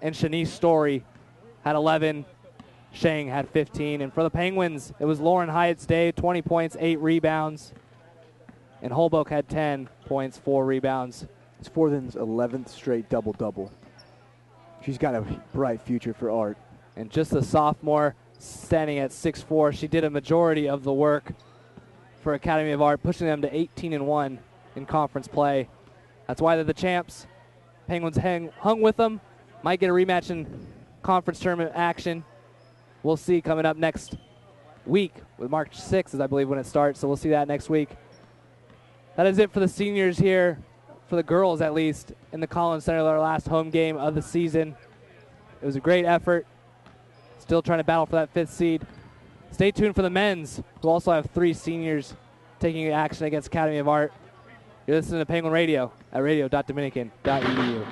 And Shanice Story had 11. Shang had 15. And for the Penguins, it was Lauren Hyatt's day, 20 points, 8 rebounds. And Holbrook had 10 points, 4 rebounds. It's Forthan's 11th straight double-double. She's got a bright future for Art. And just a sophomore, standing at 6'4", she did a majority of the work for Academy of Art, pushing them to 18-1 in conference play. That's why they're the champs. Penguins hung with them. Might get a rematch in conference tournament action. We'll see coming up next week with March 6th, as I believe when it starts. So we'll see that next week. That is it for the seniors here, for the girls at least, in the Collins Center, their last home game of the season. It was a great effort. Still trying to battle for that 5th seed. Stay tuned for the men's, who also have 3 seniors taking action against Academy of Art. You're listening to Penguin Radio at radio.dominican.edu.